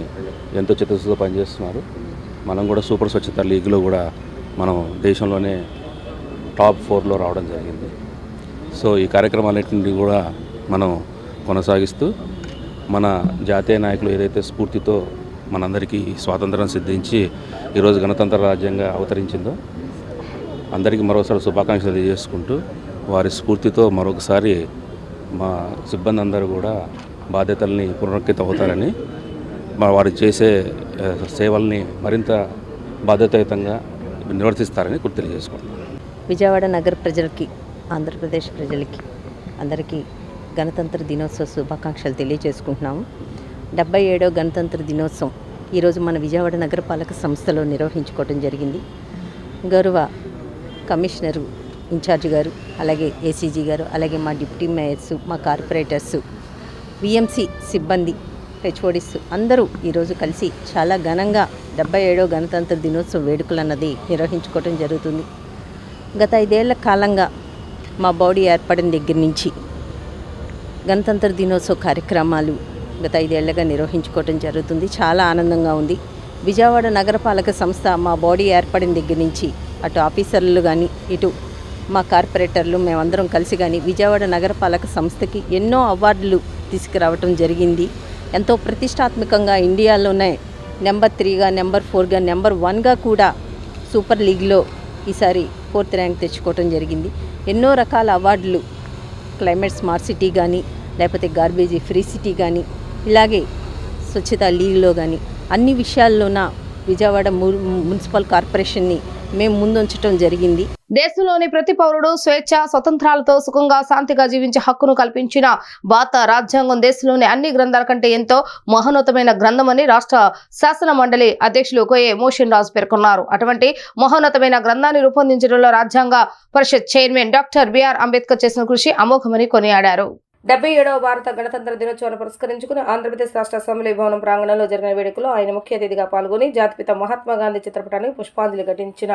ఎంతో చిత్తశుద్ధితో పనిచేస్తున్నారు. మనం కూడా సూపర్ స్వచ్ఛత లీగ్లో కూడా మనం దేశంలోనే టాప్ 4లో రావడం జరిగింది. సో ఈ కార్యక్రమాలన్నింటినీ కూడా మనం కొనసాగిస్తూ మన జాతీయ నాయకులు ఏదైతే స్ఫూర్తితో మనందరికీ స్వాతంత్రం సిద్ధించి ఈరోజు గణతంత్ర రాజ్యంగా అవతరించిందో అందరికీ మరోసారి శుభాకాంక్షలు తెలియజేసుకుంటూ వారి స్ఫూర్తితో మరొకసారి మా సిబ్బంది అందరూ కూడా బాధ్యతల్ని పునరుద్ధృతం అవుతారని వారు చేసే సేవల్ని మరింత బాధ్యతాయుతంగా నిర్వర్తిస్తారని గుర్తు తెలియజేసుకుంటున్నాను. విజయవాడ నగర ప్రజలకి, ఆంధ్రప్రదేశ్ ప్రజలకి అందరికీ గణతంత్ర దినోత్సవ శుభాకాంక్షలు తెలియజేసుకుంటున్నాము. 77వ గణతంత్ర దినోత్సవం ఈరోజు మన విజయవాడ నగరపాలక సంస్థలో నిర్వహించుకోవడం జరిగింది. గౌరవ కమిషనరు ఇన్ఛార్జ్ గారు, అలాగే ఏసీజీ గారు, అలాగే మా డిప్యూటీ మేయర్స్, మా కార్పొరేటర్స్, విఎంసీ సిబ్బంది, హెచ్ఓడిస్ అందరూ ఈరోజు కలిసి చాలా ఘనంగా 77వ గణతంత్ర దినోత్సవ వేడుకలు అన్నది నిర్వహించుకోవడం జరుగుతుంది. గత 5 ఏళ్ల కాలంగా మా బాడీ ఏర్పడిన దగ్గర నుంచి గణతంత్ర దినోత్సవ కార్యక్రమాలు గత 5 ఏళ్లుగా నిర్వహించుకోవడం జరుగుతుంది. చాలా ఆనందంగా ఉంది. విజయవాడ నగరపాలక సంస్థ మా బాడీ ఏర్పడిన దగ్గర నుంచి అటు ఆఫీసర్లు కానీ ఇటు మా కార్పొరేటర్లు మేమందరం కలిసి కానీ విజయవాడ నగరపాలక సంస్థకి ఎన్నో అవార్డులు తీసుకురావటం జరిగింది. ఎంతో ప్రతిష్టాత్మకంగా ఇండియాలోనే నెంబర్ 3గా, నెంబర్ 4గా, నెంబర్ 1గా కూడా సూపర్ లీగ్లో ఈసారి 4th ర్యాంక్ తెచ్చుకోవటం జరిగింది. ఎన్నో రకాల అవార్డులు, క్లైమేట్ స్మార్ట్ సిటీ కానీ, లేకపోతే గార్బేజీ ఫ్రీ సిటీ కానీ, ఇలాగే స్వచ్ఛత లీగ్లో కానీ అన్ని విషయాల్లోన విజయవాడ మున్సిపల్ కార్పొరేషన్ని మేము ముందుంచడం జరిగింది. దేశంలోని ప్రతి పౌరుడు స్వేచ్ఛ స్వతంత్రాలతో సుఖంగా శాంతిగా జీవించే హక్కును కల్పించిన భారత రాజ్యాంగం దేశంలోని అన్ని గ్రంథాల కంటే ఎంతో మహోన్నతమైన గ్రంథమని రాష్ట్ర శాసన మండలి అధ్యక్షులు కోయే మోషన్ రాజు పేర్కొన్నారు. అటువంటి మహోన్నతమైన గ్రంథాన్ని రూపొందించడంలో రాజ్యాంగ పరిషత్ చైర్మన్ డాక్టర్ బిఆర్ అంబేద్కర్ చేసిన కృషి అమోఘమని కొనియాడారు. 77వ భారత గణతంత్ర దినోత్సవాన్ని పురస్కరించుకుని ఆంధ్రప్రదేశ్ రాష్ట్ర అసెంబ్లీ భవనం ప్రాంగణంలో జరిగిన వేడుకలో ఆయన ముఖ్య అతిథిగా పాల్గొని జాతిపిత మహాత్మా గాంధీ చిత్రపటానికి పుష్పాంజలి ఘటించిన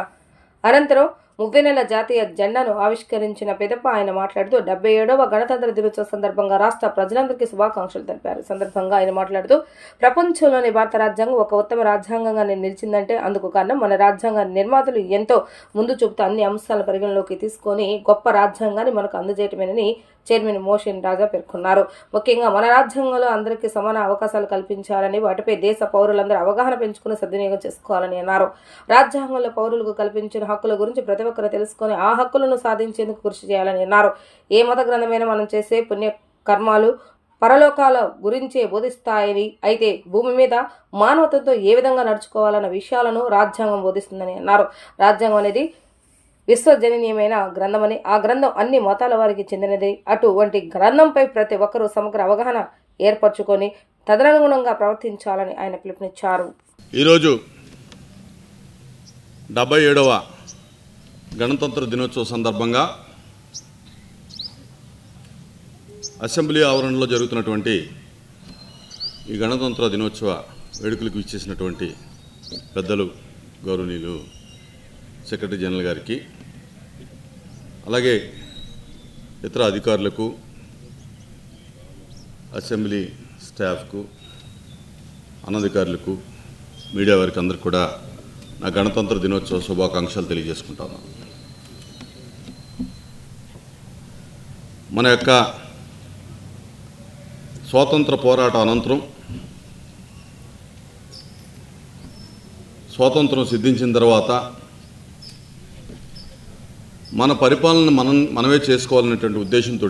అనంతరం 30 నెలల జాతీయ జెండాను ఆవిష్కరించిన పిదప ఆయన మాట్లాడుతూ 77వ గణతంత్ర దినోత్సవ సందర్భంగా రాష్ట్ర ప్రజలందరికీ శుభాకాంక్షలు తెలిపారు. సందర్భంగా ఆయన మాట్లాడుతూ ప్రపంచంలోని భారత రాజ్యాంగం ఒక ఉత్తమ రాజ్యాంగంగా నిలిచిందంటే అందుకు కారణం మన రాజ్యాంగ నిర్మాతలు ఎంతో ముందు చూపుతూ అన్ని అంశాలను పరిగణలోకి తీసుకొని గొప్ప రాజ్యాంగాన్ని మనకు అందజేయటమేనని చైర్మన్ మోషన్ రాజా పేర్కొన్నారు. ముఖ్యంగా మన రాజ్యాంగంలో అందరికీ సమాన అవకాశాలు కల్పించాలని, వాటిపై దేశ పౌరులందరూ అవగాహన పెంచుకుని సద్వినియోగం చేసుకోవాలని అన్నారు. రాజ్యాంగంలో పౌరులకు కల్పించిన హక్కుల గురించి ప్రతి ఒక్కరు తెలుసుకొని ఆ హక్కులను సాధించేందుకు కృషి చేయాలని అన్నారు. ఏ మత గ్రంథమైనా మనం చేసే పుణ్య కర్మాలు పరలోకాల గురించే బోధిస్తాయని, అయితే భూమి మీద మానవతతో ఏ విధంగా నడుచుకోవాలన్న విషయాలను రాజ్యాంగం బోధిస్తుందని అన్నారు. రాజ్యాంగం అనేది విశ్వజననీయమైన గ్రంథమని, ఆ గ్రంథం అన్ని మతాల వారికి చెందినది. అటువంటి గ్రంథంపై ప్రతి ఒక్కరూ సమగ్ర అవగాహన ఏర్పరచుకొని తదనుగుణంగా ప్రవర్తించాలని ఆయన పిలుపునిచ్చారు. ఈరోజు 77వ గణతంత్ర దినోత్సవ సందర్భంగా అసెంబ్లీ ఆవరణలో జరుగుతున్నటువంటి ఈ గణతంత్ర దినోత్సవ వేడుకలకు ఇచ్చేసినటువంటి పెద్దలు గౌరవనీయులు సెక్రటరీ జనరల్ గారికి, అలాగే ఇతర అధికారులకు, అసెంబ్లీ స్టాఫ్కు, అనధికారులకు, మీడియా వారికి అందరికీ కూడా నా గణతంత్ర దినోత్సవ శుభాకాంక్షలు తెలియజేసుకుంటాను. మన యొక్క స్వాతంత్ర పోరాట అనంతరం స్వాతంత్రం సిద్ధించిన తర్వాత మన పరిపాలన మనమే చేసుకోవాలనేటువంటి ఉద్దేశంతో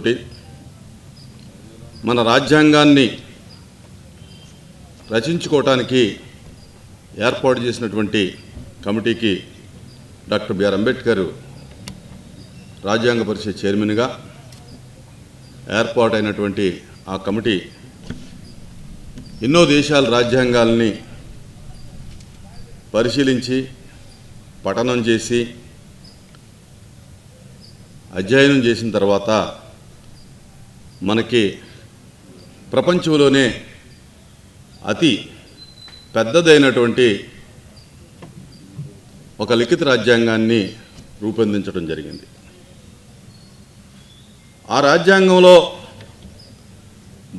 మన రాజ్యాంగాన్ని రచించుకోవటానికి ఏర్పాటు చేసినటువంటి కమిటీకి డాక్టర్ బిఆర్ అంబేద్కర్ రాజ్యాంగ పరిషత్ చైర్మన్గా ఏర్పాటైనటువంటి ఆ కమిటీ ఎన్నో దేశాల రాజ్యాంగాల్ని పరిశీలించి పఠనం చేసి అధ్యయనం చేసిన తర్వాత మనకి ప్రపంచంలోనే అతి పెద్దదైనటువంటి ఒక లిఖిత రాజ్యాంగాన్ని రూపొందించడం జరిగింది. ఆ రాజ్యాంగంలో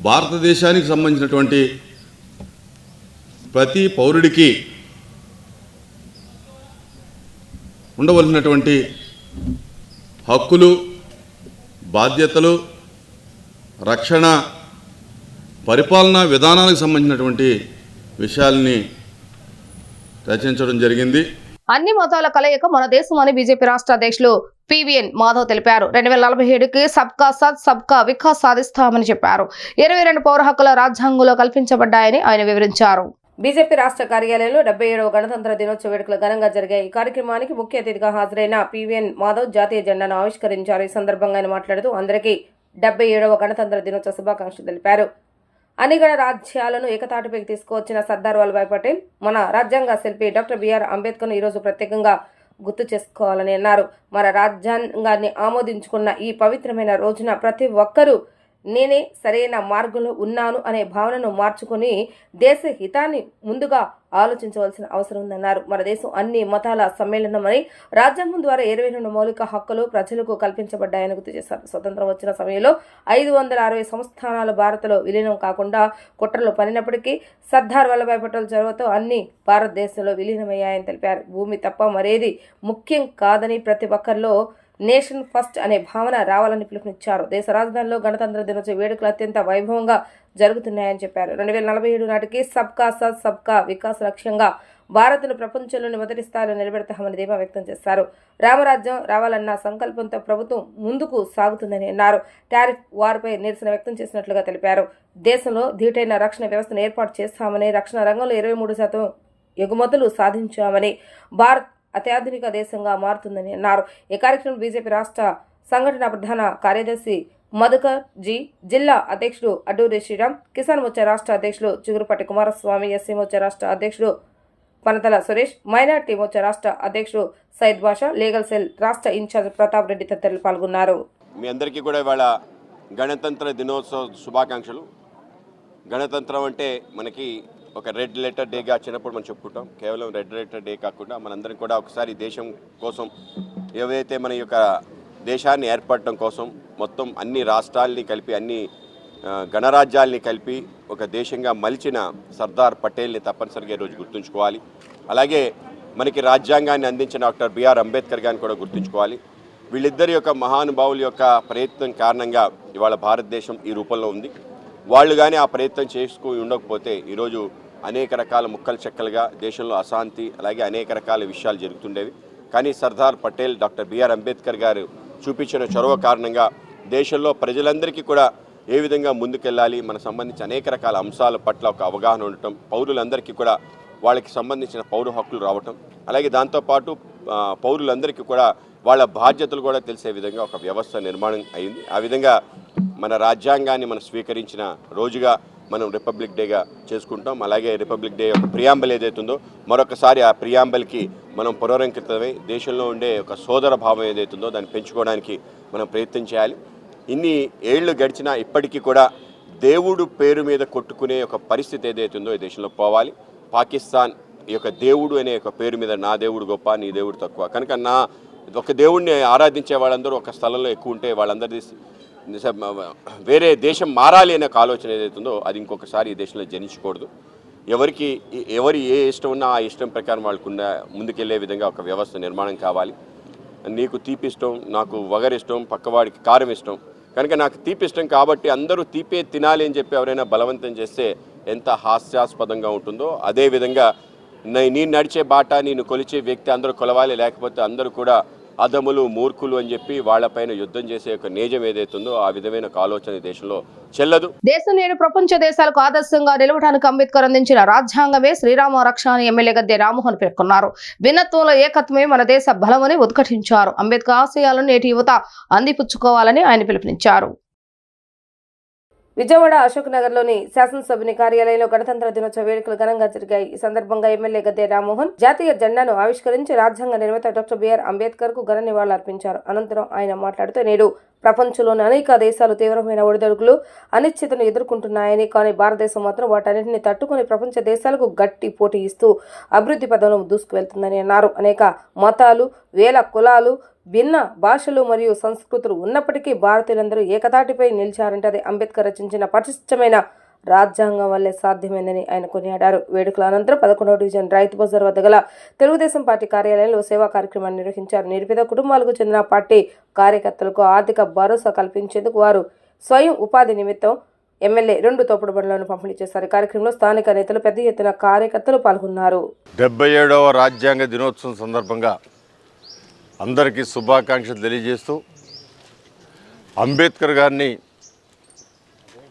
భారతదేశానికి సంబంధించినటువంటి ప్రతి పౌరుడికి ఉండవలసినటువంటి హక్కులు, బాధ్యతలు, రక్షణ, పరిపాలనా విధానాలకు సంబంధించినటువంటి విషయాల్ని రచించడం జరిగింది. అన్ని మతాల కలయిక మన దేశం అని బీజేపీ రాష్ట్ర అధ్యక్షులు పివిఎన్ మాధవ్ తెలిపారు. 2047కి సబ్కా సాథ్ సబ్కా వికాస్ సాధిస్తామని చెప్పారు. 22 పౌర హక్కుల రాజ్యాంగంలో కల్పించబడ్డాయని ఆయన వివరించారు. బీజేపీ రాష్ట్ర కార్యాలయంలో 77వ గణతంత్ర దినోత్సవ వేడుకలు ఘనంగా జరిగాయి. ఈ కార్యక్రమానికి ముఖ్య అతిథిగా హాజరైన పివిఎన్ మాధవ్ జాతీయ జెండాను ఆవిష్కరించారు. ఈ సందర్భంగా ఆయన మాట్లాడుతూ అందరికీ 77వ గణతంత్ర దినోత్సవ శుభాకాంక్షలు తెలిపారు. అన్ని గణరాజ్యాలను ఏకతాటిపైకి తీసుకువచ్చిన సర్దార్ వల్లభాయ్ పటేల్, మన రాజ్యాంగ శిల్పి డాక్టర్ బిఆర్ అంబేద్కర్ను ఈరోజు ప్రత్యేకంగా గుర్తు చేసుకోవాలని అన్నారు. మన రాజ్యాంగాన్ని ఆమోదించుకున్న ఈ పవిత్రమైన రోజున ప్రతి ఒక్కరూ నేనే సరైన మార్గంలో ఉన్నాను అనే భావనను మార్చుకుని దేశ హితాన్ని ముందుగా ఆలోచించవలసిన అవసరం ఉందన్నారు. మన దేశం అన్ని మతాల సమ్మేళనమని రాజ్యాంగం ద్వారా 22 మౌలిక హక్కులు ప్రజలకు కల్పించబడ్డాయని గుర్తు చేశారు. స్వతంత్రం వచ్చిన సమయంలో 560 సంస్థానాలు భారత్లో విలీనం కాకుండా కుట్రలు పనినప్పటికీ సర్దార్ వల్లభాయ్ పటేల్ చొరవతో అన్ని భారతదేశంలో విలీనమయ్యాయని తెలిపారు. భూమి తప్ప మరేది ముఖ్యం కాదని ప్రతి ఒక్కరిలో నేషన్ ఫస్ట్ అనే భావన రావాలని పిలుపునిచ్చారు. దేశ రాజధానిలో గణతంత్ర దినోత్సవ వేడుకలు అత్యంత వైభవంగా జరుగుతున్నాయని చెప్పారు. 2047 నాటికి సబ్కా సాథ్ సబ్కా వికాస్ లక్ష్యంగా భారత్ను ప్రపంచంలోని మొదటి స్థాయిలో నిలబెడతామని ధీమా వ్యక్తం చేశారు. రామరాజ్యం రావాలన్న సంకల్పంతో ప్రభుత్వం ముందుకు సాగుతుందని అన్నారు. టారిఫ్ వార్పై నిరసన వ్యక్తం చేసినట్లుగా తెలిపారు. దేశంలో ధీటైన రక్షణ వ్యవస్థను ఏర్పాటు చేస్తామని, రక్షణ రంగంలో 23% ఎగుమతులు సాధించామని, భారత్ అత్యాధునిక దేశంగా మారుతుందని అన్నారు. ఈ కార్యక్రమంలో బీజేపీ రాష్ట్ర సంఘటన ప్రధాన కార్యదర్శి మధుకర్ జీ, జిల్లా అధ్యక్షుడు అడ్డూరి శ్రీరామ్, కిసాన్ మోర్చా రాష్ట్ర అధ్యక్షుడు చిగురుపట్టి కుమారస్వామి, ఎస్సీ మోర్చా రాష్ట్ర అధ్యక్షుడు పనతల సురేష్, మైనార్టీ మోర్చా రాష్ట్ర అధ్యక్షుడు సైద్ బాషా, లీగల్ సెల్ రాష్ట్ర ఇన్ఛార్జ్ ప్రతాప్ రెడ్డి తదితరులు పాల్గొన్నారు. మీ అందరికీ కూడా ఇవాళ గణతంత్ర దినోత్సవ శుభాకాంక్షలు. గణతంత్రం అంటే మనకి ఒక రెడ్ లెటర్ డేగా చిన్నప్పుడు మనం చెప్పుకుంటాం. కేవలం రెడ్ లెటర్ డే కాకుండా మనందరం కూడా ఒకసారి దేశం కోసం ఏవైతే మన యొక్క దేశాన్ని ఏర్పడటం కోసం మొత్తం అన్ని రాష్ట్రాలని కలిపి అన్ని గణరాజ్యాల్ని కలిపి ఒక దేశంగా మలిచిన సర్దార్ పటేల్ని తప్పనిసరిగా ఈరోజు గుర్తుంచుకోవాలి. అలాగే మనకి రాజ్యాంగాన్ని అందించిన డాక్టర్ బిఆర్ అంబేద్కర్ గారిని కూడా గుర్తుంచుకోవాలి. వీళ్ళిద్దరి యొక్క మహానుభావుల యొక్క ప్రయత్నం కారణంగా ఇవాళ భారతదేశం ఈ రూపంలో ఉంది. వాళ్ళు కానీ ఆ ప్రయత్నం చేసుకుని ఉండకపోతే ఈరోజు అనేక రకాల ముక్కలు చెక్కలుగా దేశంలో అశాంతి, అలాగే అనేక రకాల విషయాలు జరుగుతుండేవి. కానీ సర్దార్ పటేల్, డాక్టర్ బిఆర్ అంబేద్కర్ గారు చూపించిన చొరవ కారణంగా దేశంలో ప్రజలందరికీ కూడా ఏ విధంగా ముందుకెళ్ళాలి, మనకు సంబంధించిన అనేక రకాల అంశాల పట్ల ఒక అవగాహన ఉండటం, పౌరులందరికీ కూడా వాళ్ళకి సంబంధించిన పౌర హక్కులు రావటం, అలాగే దాంతోపాటు పౌరులందరికీ కూడా వాళ్ళ బాధ్యతలు కూడా తెలిసే విధంగా ఒక వ్యవస్థ నిర్మాణం అయింది. ఆ విధంగా మన రాజ్యాంగాన్ని మనం స్వీకరించిన రోజుగా మనం రిపబ్లిక్ డేగా చేసుకుంటాం. అలాగే రిపబ్లిక్ డే యొక్క ప్రియాంబల్ ఏదైతుందో మరొకసారి ఆ ప్రియాంబల్కి మనం పునరంకితమై దేశంలో ఉండే ఒక సోదర భావం ఏదైతుందో దాన్ని పెంచుకోవడానికి మనం ప్రయత్నం చేయాలి. ఇన్ని ఏళ్ళు గడిచినా ఇప్పటికీ కూడా దేవుడు పేరు మీద కొట్టుకునే ఒక పరిస్థితి ఏదైతుందో ఈ దేశంలో పోవాలి. పాకిస్తాన్ ఈ యొక్క దేవుడు అనే ఒక పేరు మీద నా దేవుడు గొప్ప, నీ దేవుడు తక్కువ, కనుక నా ఒక దేవుడిని ఆరాధించే వాళ్ళందరూ ఒక స్థలంలో ఎక్కువ ఉంటే వాళ్ళందరిది వేరే దేశం మారాలి అనే ఒక ఆలోచన ఏదైతుందో అది ఇంకొకసారి ఈ దేశంలో జనించకూడదు. ఎవరి ఏ ఇష్టం ఉన్నా ఆ ఇష్టం ప్రకారం వాళ్ళకున్న ముందుకెళ్లే విధంగా ఒక వ్యవస్థ నిర్మాణం కావాలి. నీకు తీపి ఇష్టం, నాకు వగరిష్టం, పక్కవాడికి కారం ఇష్టం, కనుక నాకు తీపి ఇష్టం కాబట్టి అందరూ తీపే తినాలి అని చెప్పి ఎవరైనా బలవంతం చేస్తే ఎంత హాస్యాస్పదంగా ఉంటుందో అదేవిధంగా నీ నడిచే బాట, నేను కొలిచే వ్యక్తి అందరూ కొలవాలి, లేకపోతే అందరూ కూడా అదములు మూర్ఖులు అని చెప్పి వాళ్ళపైన యుద్ధం చేసే ఒక నేజం ఏదైతుందో ఆ విధమైన ఆలోచన దేశంలో చెల్లదు. దేశం నేడు ప్రపంచ దేశాలకు ఆదర్శంగా నిలవడానికి అంబేద్కర్ అందించిన రాజ్యాంగమే శ్రీరామ రక్ష అని ఎమ్మెల్యే గద్దె రామ్మోహన్ పేర్కొన్నారు. భిన్నత్వంలో ఏకత్వమే మన దేశ బలమని ఉద్ఘాటించారు. అంబేద్కర్ ఆశయాలను నేటి యువత అందిపుచ్చుకోవాలని ఆయన పిలుపునిచ్చారు. విజయవాడ అశోక్ నగర్లోని శాసనసభ్యుని కార్యాలయంలో గణతంత్ర దినోత్సవ వేడుకలు ఘనంగా జరిగాయి. ఈ సందర్భంగా ఎమ్మెల్యే గద్దె రామ్మోహన్ జాతీయ జెండాను ఆవిష్కరించి రాజ్యాంగ నిర్మాత డాక్టర్ బిఆర్ అంబేద్కర్ కు ఘన నివాళులర్పించారు. అనంతరం ఆయన మాట్లాడుతూ నేడు ప్రపంచంలోని అనేక దేశాలు తీవ్రమైన ఒడిదుడుకులు అనిశ్చితను ఎదుర్కొంటున్నాయని, కానీ భారతదేశం మాత్రం వాటన్నింటినీ తట్టుకుని ప్రపంచ దేశాలకు గట్టి పోటీ ఇస్తూ అభివృద్ధి పదంలో దూసుకువెళ్తుందని అన్నారు. అనేక మతాలు, వేల కులాలు, భిన్న భాషలు మరియు సంస్కృతులు ఉన్నప్పటికీ భారతీయులందరూ ఏకతాటిపై నిలిచారంటే అది అంబేద్కర్ రచించిన పటిష్టమైన రాజ్యాంగం వల్లే సాధ్యమైందని ఆయన కొనియాడారు. వేడుకల అనంతరం 11వ డివిజన్ రైతు బజార్ వద్ద గల తెలుగుదేశం పార్టీ కార్యాలయంలో సేవా కార్యక్రమాన్ని నిర్వహించారు. నిరుపేద కుటుంబాలకు చెందిన పార్టీ కార్యకర్తలకు ఆర్థిక భరోసా కల్పించేందుకు వారు స్వయం ఉపాధి నిమిత్తం ఎమ్మెల్యే 2 తోపుడు బండ్లను పంపిణీ చేశారు. కార్యక్రమంలో స్థానిక నేతలు పెద్ద ఎత్తున కార్యకర్తలు పాల్గొన్నారు. 77వ రాజ్యాంగ దినోత్సవం సందర్భంగా అందరికీ శుభాకాంక్షలు తెలియజేస్తూ అంబేద్కర్ గారిని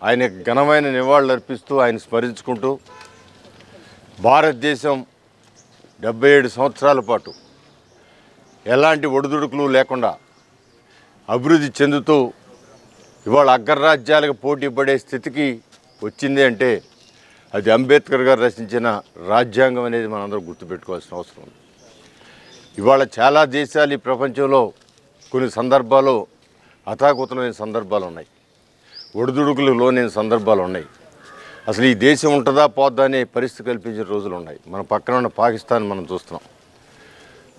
ఆయన ఘనమైన నివాళులు అర్పిస్తూ ఆయన స్మరించుకుంటూ భారతదేశం 77 సంవత్సరాల పాటు ఎలాంటి ఒడిదుడుకులు లేకుండా అభివృద్ధి చెందుతూ ఇవాళ అగ్రరాజ్యాలకు పోటీ పడే స్థితికి వచ్చింది అంటే అది అంబేద్కర్ గారు రచించిన రాజ్యాంగం అనేది మనందరం గుర్తుపెట్టుకోవాల్సిన అవసరం ఉంది. ఇవాళ చాలా దేశాలు ఈ ప్రపంచంలో కొన్ని సందర్భాల్లో అతాకుతమైన సందర్భాలు ఉన్నాయి, ఒడిదుడుకులు లోనైన సందర్భాలు ఉన్నాయి. అసలు ఈ దేశం ఉంటుందా పోద్దా అనే పరిస్థితి కల్పించిన రోజులు ఉన్నాయి. మన పక్కన ఉన్న పాకిస్తాన్ మనం చూస్తున్నాం,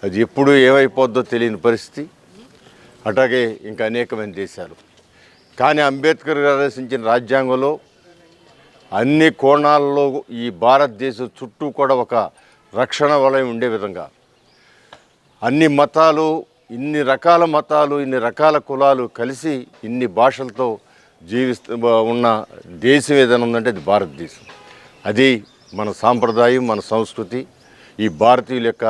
అది ఎప్పుడు ఏమైపోద్దో తెలియని పరిస్థితి. అట్లాగే ఇంకా అనేకమైన దేశాలు. కానీ అంబేద్కర్ గారు రచించిన రాజ్యాంగంలో అన్ని కోణాల్లో ఈ భారతదేశం చుట్టూ కూడా ఒక రక్షణ వలయం ఉండే విధంగా అన్ని మతాలు, ఇన్ని రకాల మతాలు, ఇన్ని రకాల కులాలు కలిసి ఇన్ని భాషలతో జీవిస్తూ ఉన్న దేశం ఏదైనా ఉందంటే అది భారతదేశం. అది మన సాంప్రదాయం, మన సంస్కృతి, ఈ భారతీయుల యొక్క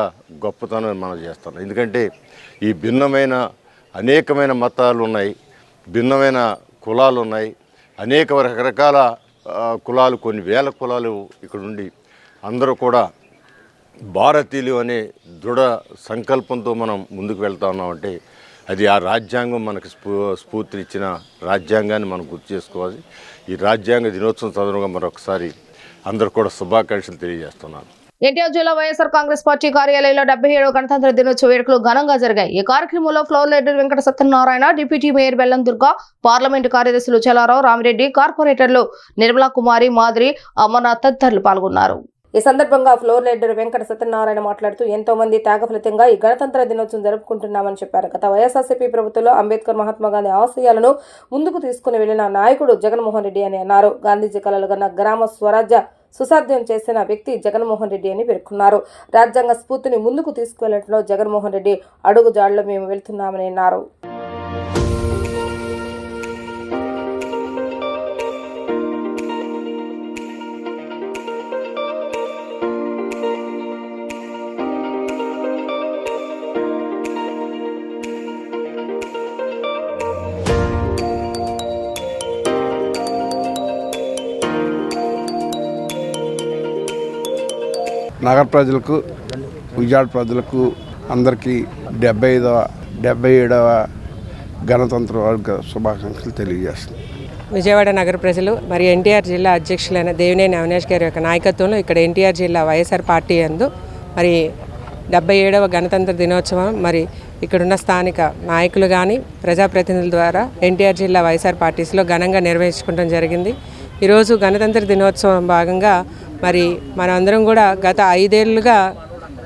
గొప్పతనం మనం చేస్తాం. ఎందుకంటే ఈ భిన్నమైన అనేకమైన మతాలు ఉన్నాయి, భిన్నమైన కులాలు ఉన్నాయి, అనేక రకరకాల కులాలు, కొన్ని వేల కులాలు ఇక్కడ ఉండి అందరూ కూడా భారతీయులు అనే దృఢ సంకల్పంతో మనం ముందుకు వెళ్తా ఉన్నామంటే అది ఆ రాజ్యాంగం మనకు స్ఫూర్తినిచ్చిన రాజ్యాంగాన్ని మనం గుర్తు చేసుకోవాలి. ఈ రాజ్యాంగ దినోత్సవం సందర్భంగా మరొకసారి అందరూ కూడా శుభాకాంక్షలు తెలియజేస్తున్నాను. ఎన్టీఆర్ జిల్లా వైఎస్ఆర్ కాంగ్రెస్ పార్టీ కార్యాలయంలో 77వ గణతంత్ర దినోత్సవ వేడుకలు ఘనంగా జరిగాయి. ఈ కార్యక్రమంలో floor leader Venkata Satyanarayana, deputy mayor బెల్లం దుర్గా, పార్లమెంటు కార్యదర్శులు చలారావు, రామిరెడ్డి, కార్పొరేటర్లు నిర్మలా కుమారి, మాదిరి, అమర్నాథ్ తదితరులు పాల్గొన్నారు. ఈ సందర్భంగా ఫ్లోర్ లీడర్ వెంకట సత్యనారాయణ మాట్లాడుతూ ఎంతో మంది త్యాగ ఫలితంగా ఈ గణతంత్ర దినోత్సవం జరుపుకుంటున్నామని చెప్పారు. గత వైఎస్ఆర్సీపీ ప్రభుత్వంలో అంబేద్కర్, మహాత్మా గాంధీ ఆశయాలను ముందుకు తీసుకుని వెళ్లిన నాయకుడు జగన్మోహన్ రెడ్డి అని అన్నారు. గాంధీజీ కలలు కన్న గ్రామ స్వరాజ్య సుసాధ్యం చేసిన వ్యక్తి జగన్మోహన్ రెడ్డి అని పేర్కొన్నారు. రాజ్యాంగ స్ఫూర్తిని ముందుకు తీసుకువెళ్లడంలో జగన్మోహన్ రెడ్డి అడుగు జాడలో మేము వెళ్తున్నామని అన్నారు. నగర ప్రజలకు, విజయవాడ ప్రజలకు అందరికీ 77వ గణతంత్ర శుభాకాంక్షలు తెలియజేస్తున్నాను. విజయవాడ నగర ప్రజలు మరి ఎన్టీఆర్ జిల్లా అధ్యక్షులైన దేవినేని అవినాష్ గారి యొక్క నాయకత్వంలో ఇక్కడ ఎన్టీఆర్ జిల్లా వైఎస్ఆర్ పార్టీ యందు మరి 77వ గణతంత్ర దినోత్సవం మరి ఇక్కడున్న స్థానిక నాయకులు కానీ ప్రజాప్రతినిధుల ద్వారా ఎన్టీఆర్ జిల్లా వైఎస్ఆర్ పార్టీస్లో ఘనంగా నిర్వహించుకోవడం జరిగింది. ఈరోజు గణతంత్ర దినోత్సవం భాగంగా మరి మనందరం కూడా గత 5 ఏళ్లుగా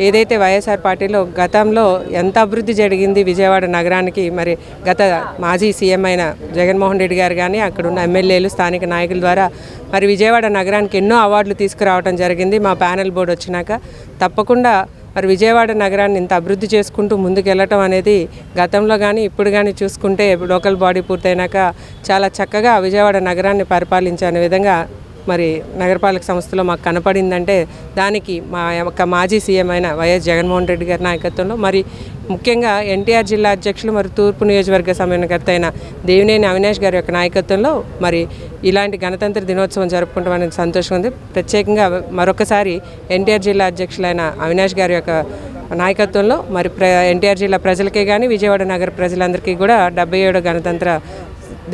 ఏదైతే వైఎస్ఆర్ పార్టీలో గతంలో ఎంత అభివృద్ధి జరిగింది విజయవాడ నగరానికి, మరి గత మాజీ సీఎం అయిన జగన్మోహన్ రెడ్డి గారు కానీ అక్కడున్న ఎమ్మెల్యేలు స్థానిక నాయకుల ద్వారా మరి విజయవాడ నగరానికి ఎన్నో అవార్డులు తీసుకురావడం జరిగింది. మా ప్యానెల్ బోర్డు వచ్చినాక తప్పకుండా మరి విజయవాడ నగరాన్ని ఇంత అభివృద్ధి చేసుకుంటూ ముందుకెళ్ళటం అనేది గతంలో కానీ ఇప్పుడు కానీ చూసుకుంటే లోకల్ బాడీ పూర్తయినాక చాలా చక్కగా విజయవాడ నగరాన్ని పరిపాలించే విధంగా మరి నగరపాలక సంస్థలో మాకు కనపడిందంటే దానికి మా యొక్క మాజీ సీఎం అయిన వైఎస్ జగన్మోహన్ రెడ్డి గారి నాయకత్వంలో మరి ముఖ్యంగా ఎన్టీఆర్ జిల్లా అధ్యక్షులు మరి తూర్పు నియోజకవర్గ సమన్వయకర్త అయిన దేవినేని అవినాష్ గారి యొక్క నాయకత్వంలో మరి ఇలాంటి గణతంత్ర దినోత్సవం జరుపుకుంటాం అనేది సంతోషం ఉంది. ప్రత్యేకంగా మరొకసారి ఎన్టీఆర్ జిల్లా అధ్యక్షులైన అవినాష్ గారి యొక్క నాయకత్వంలో మరి ఎన్టీఆర్ జిల్లా ప్రజలకే కానీ విజయవాడ నగర ప్రజలందరికీ కూడా 77వ గణతంత్ర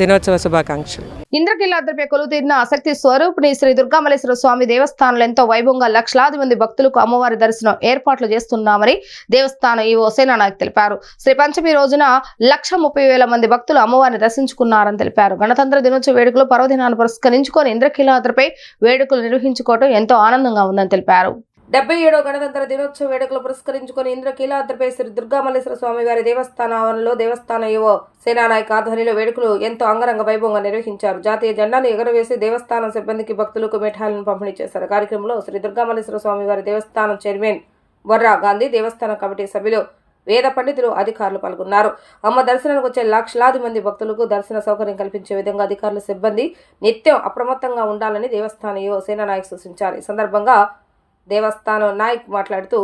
దినోత్సవ శుభాకాంక్షలు. ఇంద్రకీలాద్రిపై కొలువుతీరిన శక్తి స్వరూపిణి శ్రీ దుర్గామల్లేశ్వర స్వామి దేవస్థానంలో ఎంతో వైభవంగా లక్షలాది మంది భక్తులకు అమ్మవారి దర్శనం ఏర్పాట్లు చేస్తున్నామని దేవస్థానం ఈవో సేనానాయక్ తెలిపారు. శ్రీ పంచమి రోజున 130,000 మంది భక్తులు అమ్మవారిని దర్శించుకున్నారని తెలిపారు. గణతంత్ర దినోత్సవ వేడుకలు పర్వదినాన్ని పురస్కరించుకొని ఇంద్రకీలాద్రిపై వేడుకలు నిర్వహించుకోవడం ఎంతో ఆనందంగా ఉందని తెలిపారు. 77వ గణతంత్ర దినోత్సవ వేడుకలు పురస్కరించుకుని ఇంద్రకీలాద్రిపై శ్రీ దుర్గామల్లేశ్వర స్వామి వారి దేవస్థాన ఆవరణలో దేవస్థాన ఈవో సేనానాయక్ ఆధ్వర్యంలో వేడుకలు ఎంతో అంగరంగ వైభవంగా నిర్వహించారు. జాతీయ జెండాను ఎగురవేసి దేవస్థానం సిబ్బందికి భక్తులకు మిఠాయిలను పంపిణీ చేశారు. కార్యక్రమంలో శ్రీ దుర్గామల్లేశ్వర స్వామి వారి దేవస్థానం చైర్మన్ వర్రా గాంధీ, దేవస్థాన కమిటీ సభ్యులు, వేద పండితులు, అధికారులు పాల్గొన్నారు. అమ్మ దర్శనానికి వచ్చే లక్షలాది మంది భక్తులకు దర్శన సౌకర్యం కల్పించే విధంగా అధికారుల సిబ్బంది నిత్యం అప్రమత్తంగా ఉండాలని దేవస్థాన ఈవో సేనానాయక్ సూచించారు. ఈ సందర్భంగా దేవస్థానం నాయక్ మాట్లాడుతూ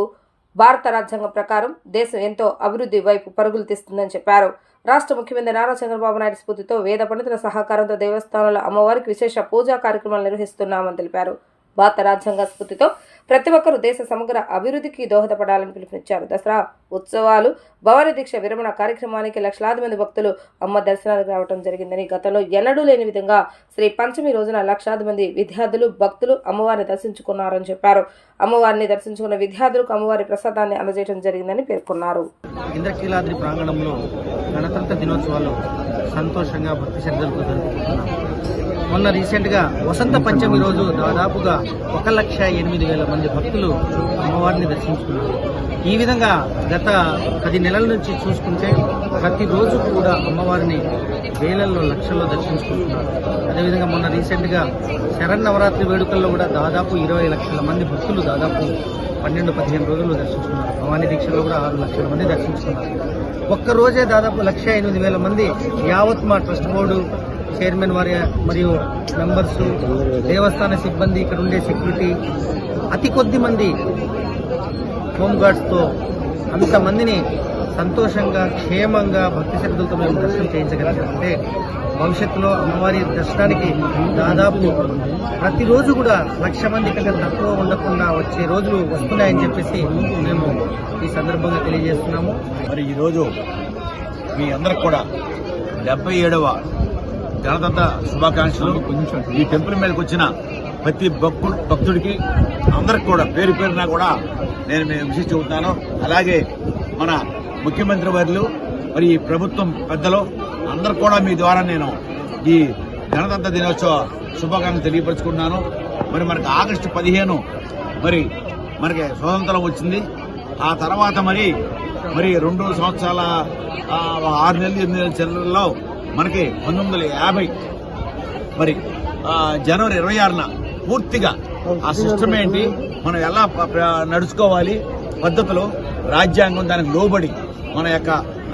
భారత రాజ్యాంగం ప్రకారం దేశం ఎంతో అభివృద్ధి వైపు పరుగులు తీస్తుందని చెప్పారు. రాష్ట్ర ముఖ్యమంత్రి నారా చంద్రబాబు నాయుడు స్ఫూర్తితో వేద పండితుల సహకారంతో దేవస్థానంలో అమ్మవారికి విశేష పూజా కార్యక్రమాలు నిర్వహిస్తున్నామని తెలిపారు. భారత రాజ్యాంగ స్ఫూర్తితో ప్రతి ఒక్కరూ దేశ సమగ్ర అభివృద్ధికి దోహదపడాలని పిలుపునిచ్చారు. దసరా ఉత్సవాలు, భవానీ దీక్ష విరమణ కార్యక్రమానికి లక్షలాది మంది భక్తులు అమ్మ దర్శనానికి రావడం జరిగిందని, గతంలో ఎన్నడూ లేని విధంగా శ్రీ పంచమి రోజున లక్షలాది మంది విద్యార్థులు, భక్తులు అమ్మవారిని దర్శించుకున్నారని చెప్పారు. అమ్మవారిని దర్శించుకున్న విద్యార్థులకు అమ్మవారి ప్రసాదాన్ని అందజేయడం జరిగిందని పేర్కొన్నారు. ఇంద్రకీలాద్రి ప్రాంగణంలో గణతంత్ర దినోత్సవాలు సంతోషంగా భక్తి శ్రద్ధలతో జరుపుకుంటున్నాం. మొన్న రీసెంట్గా వసంత పంచమి రోజు దాదాపుగా 1,08,000 మంది భక్తులు అమ్మవారిని దర్శించుకున్నారు. ఈ విధంగా గత 10 నెలల నుంచి చూసుకుంటే ప్రతిరోజు కూడా అమ్మవారిని వేలల్లో, లక్షల్లో దర్శించుకుంటున్నారు. అదేవిధంగా మొన్న రీసెంట్గా శరన్నవరాత్రి వేడుకల్లో కూడా దాదాపు 20 లక్షల మంది భక్తులు దాదాపు 12-15 రోజుల్లో దర్శించుకున్నారు. భవానీ దీక్షలో కూడా 6 లక్షల మంది దర్శించుకున్నారు. ఒక్కరోజే దాదాపు 1,08,000 మంది యావత్ మా ట్రస్ట్ బోర్డు చైర్మన్ వారి మరియు మెంబర్స్, దేవస్థాన సిబ్బంది, ఇక్కడ ఉండే సెక్యూరిటీ, అతి కొద్ది మంది హోంగార్డ్స్తో అంతమందిని సంతోషంగా, క్షేమంగా, భక్తి శ్రద్ధలతో మేము దర్శనం చేయించగలిగామంటే భవిష్యత్తులో అమ్మవారి దర్శనానికి దాదాపు ప్రతిరోజు కూడా 1,00,000 మంది కంటే తక్కువ ఉండకుండా వచ్చే రోజులు వస్తున్నాయని చెప్పేసి మేము ఈ సందర్భంగా తెలియజేస్తున్నాము. మరి ఈరోజు మీ అందరికి కూడా 77వ గణతంత్ర శుభాకాంక్షలు. ఈ టెంపుల్ మీదకి వచ్చిన ప్రతి భక్తుడికి అందరికి కూడా పేరు పేరున కూడా నేను విశేష చెబుతున్నాను. అలాగే మన ముఖ్యమంత్రి వర్యులు, మరి ఈ ప్రభుత్వం పెద్దలు అందరు కూడా మీ ద్వారా నేను ఈ గణతంత్ర దినోత్సవ శుభాకాంక్షలు తెలియపరుచుకుంటున్నాను. మరి మనకి ఆగస్టు 15 మరి మనకి స్వతంత్రం వచ్చింది. ఆ తర్వాత మరి 2 సంవత్సరాల 6 నెలలు 8 నెలల చర్యల్లో మనకి 1950 మరి జనవరి 26న పూర్తిగా ఆ సిస్టమ్ ఏంటి, మనం ఎలా నడుచుకోవాలి, పద్ధతులు, రాజ్యాంగం దానికి లోబడి మన యొక్క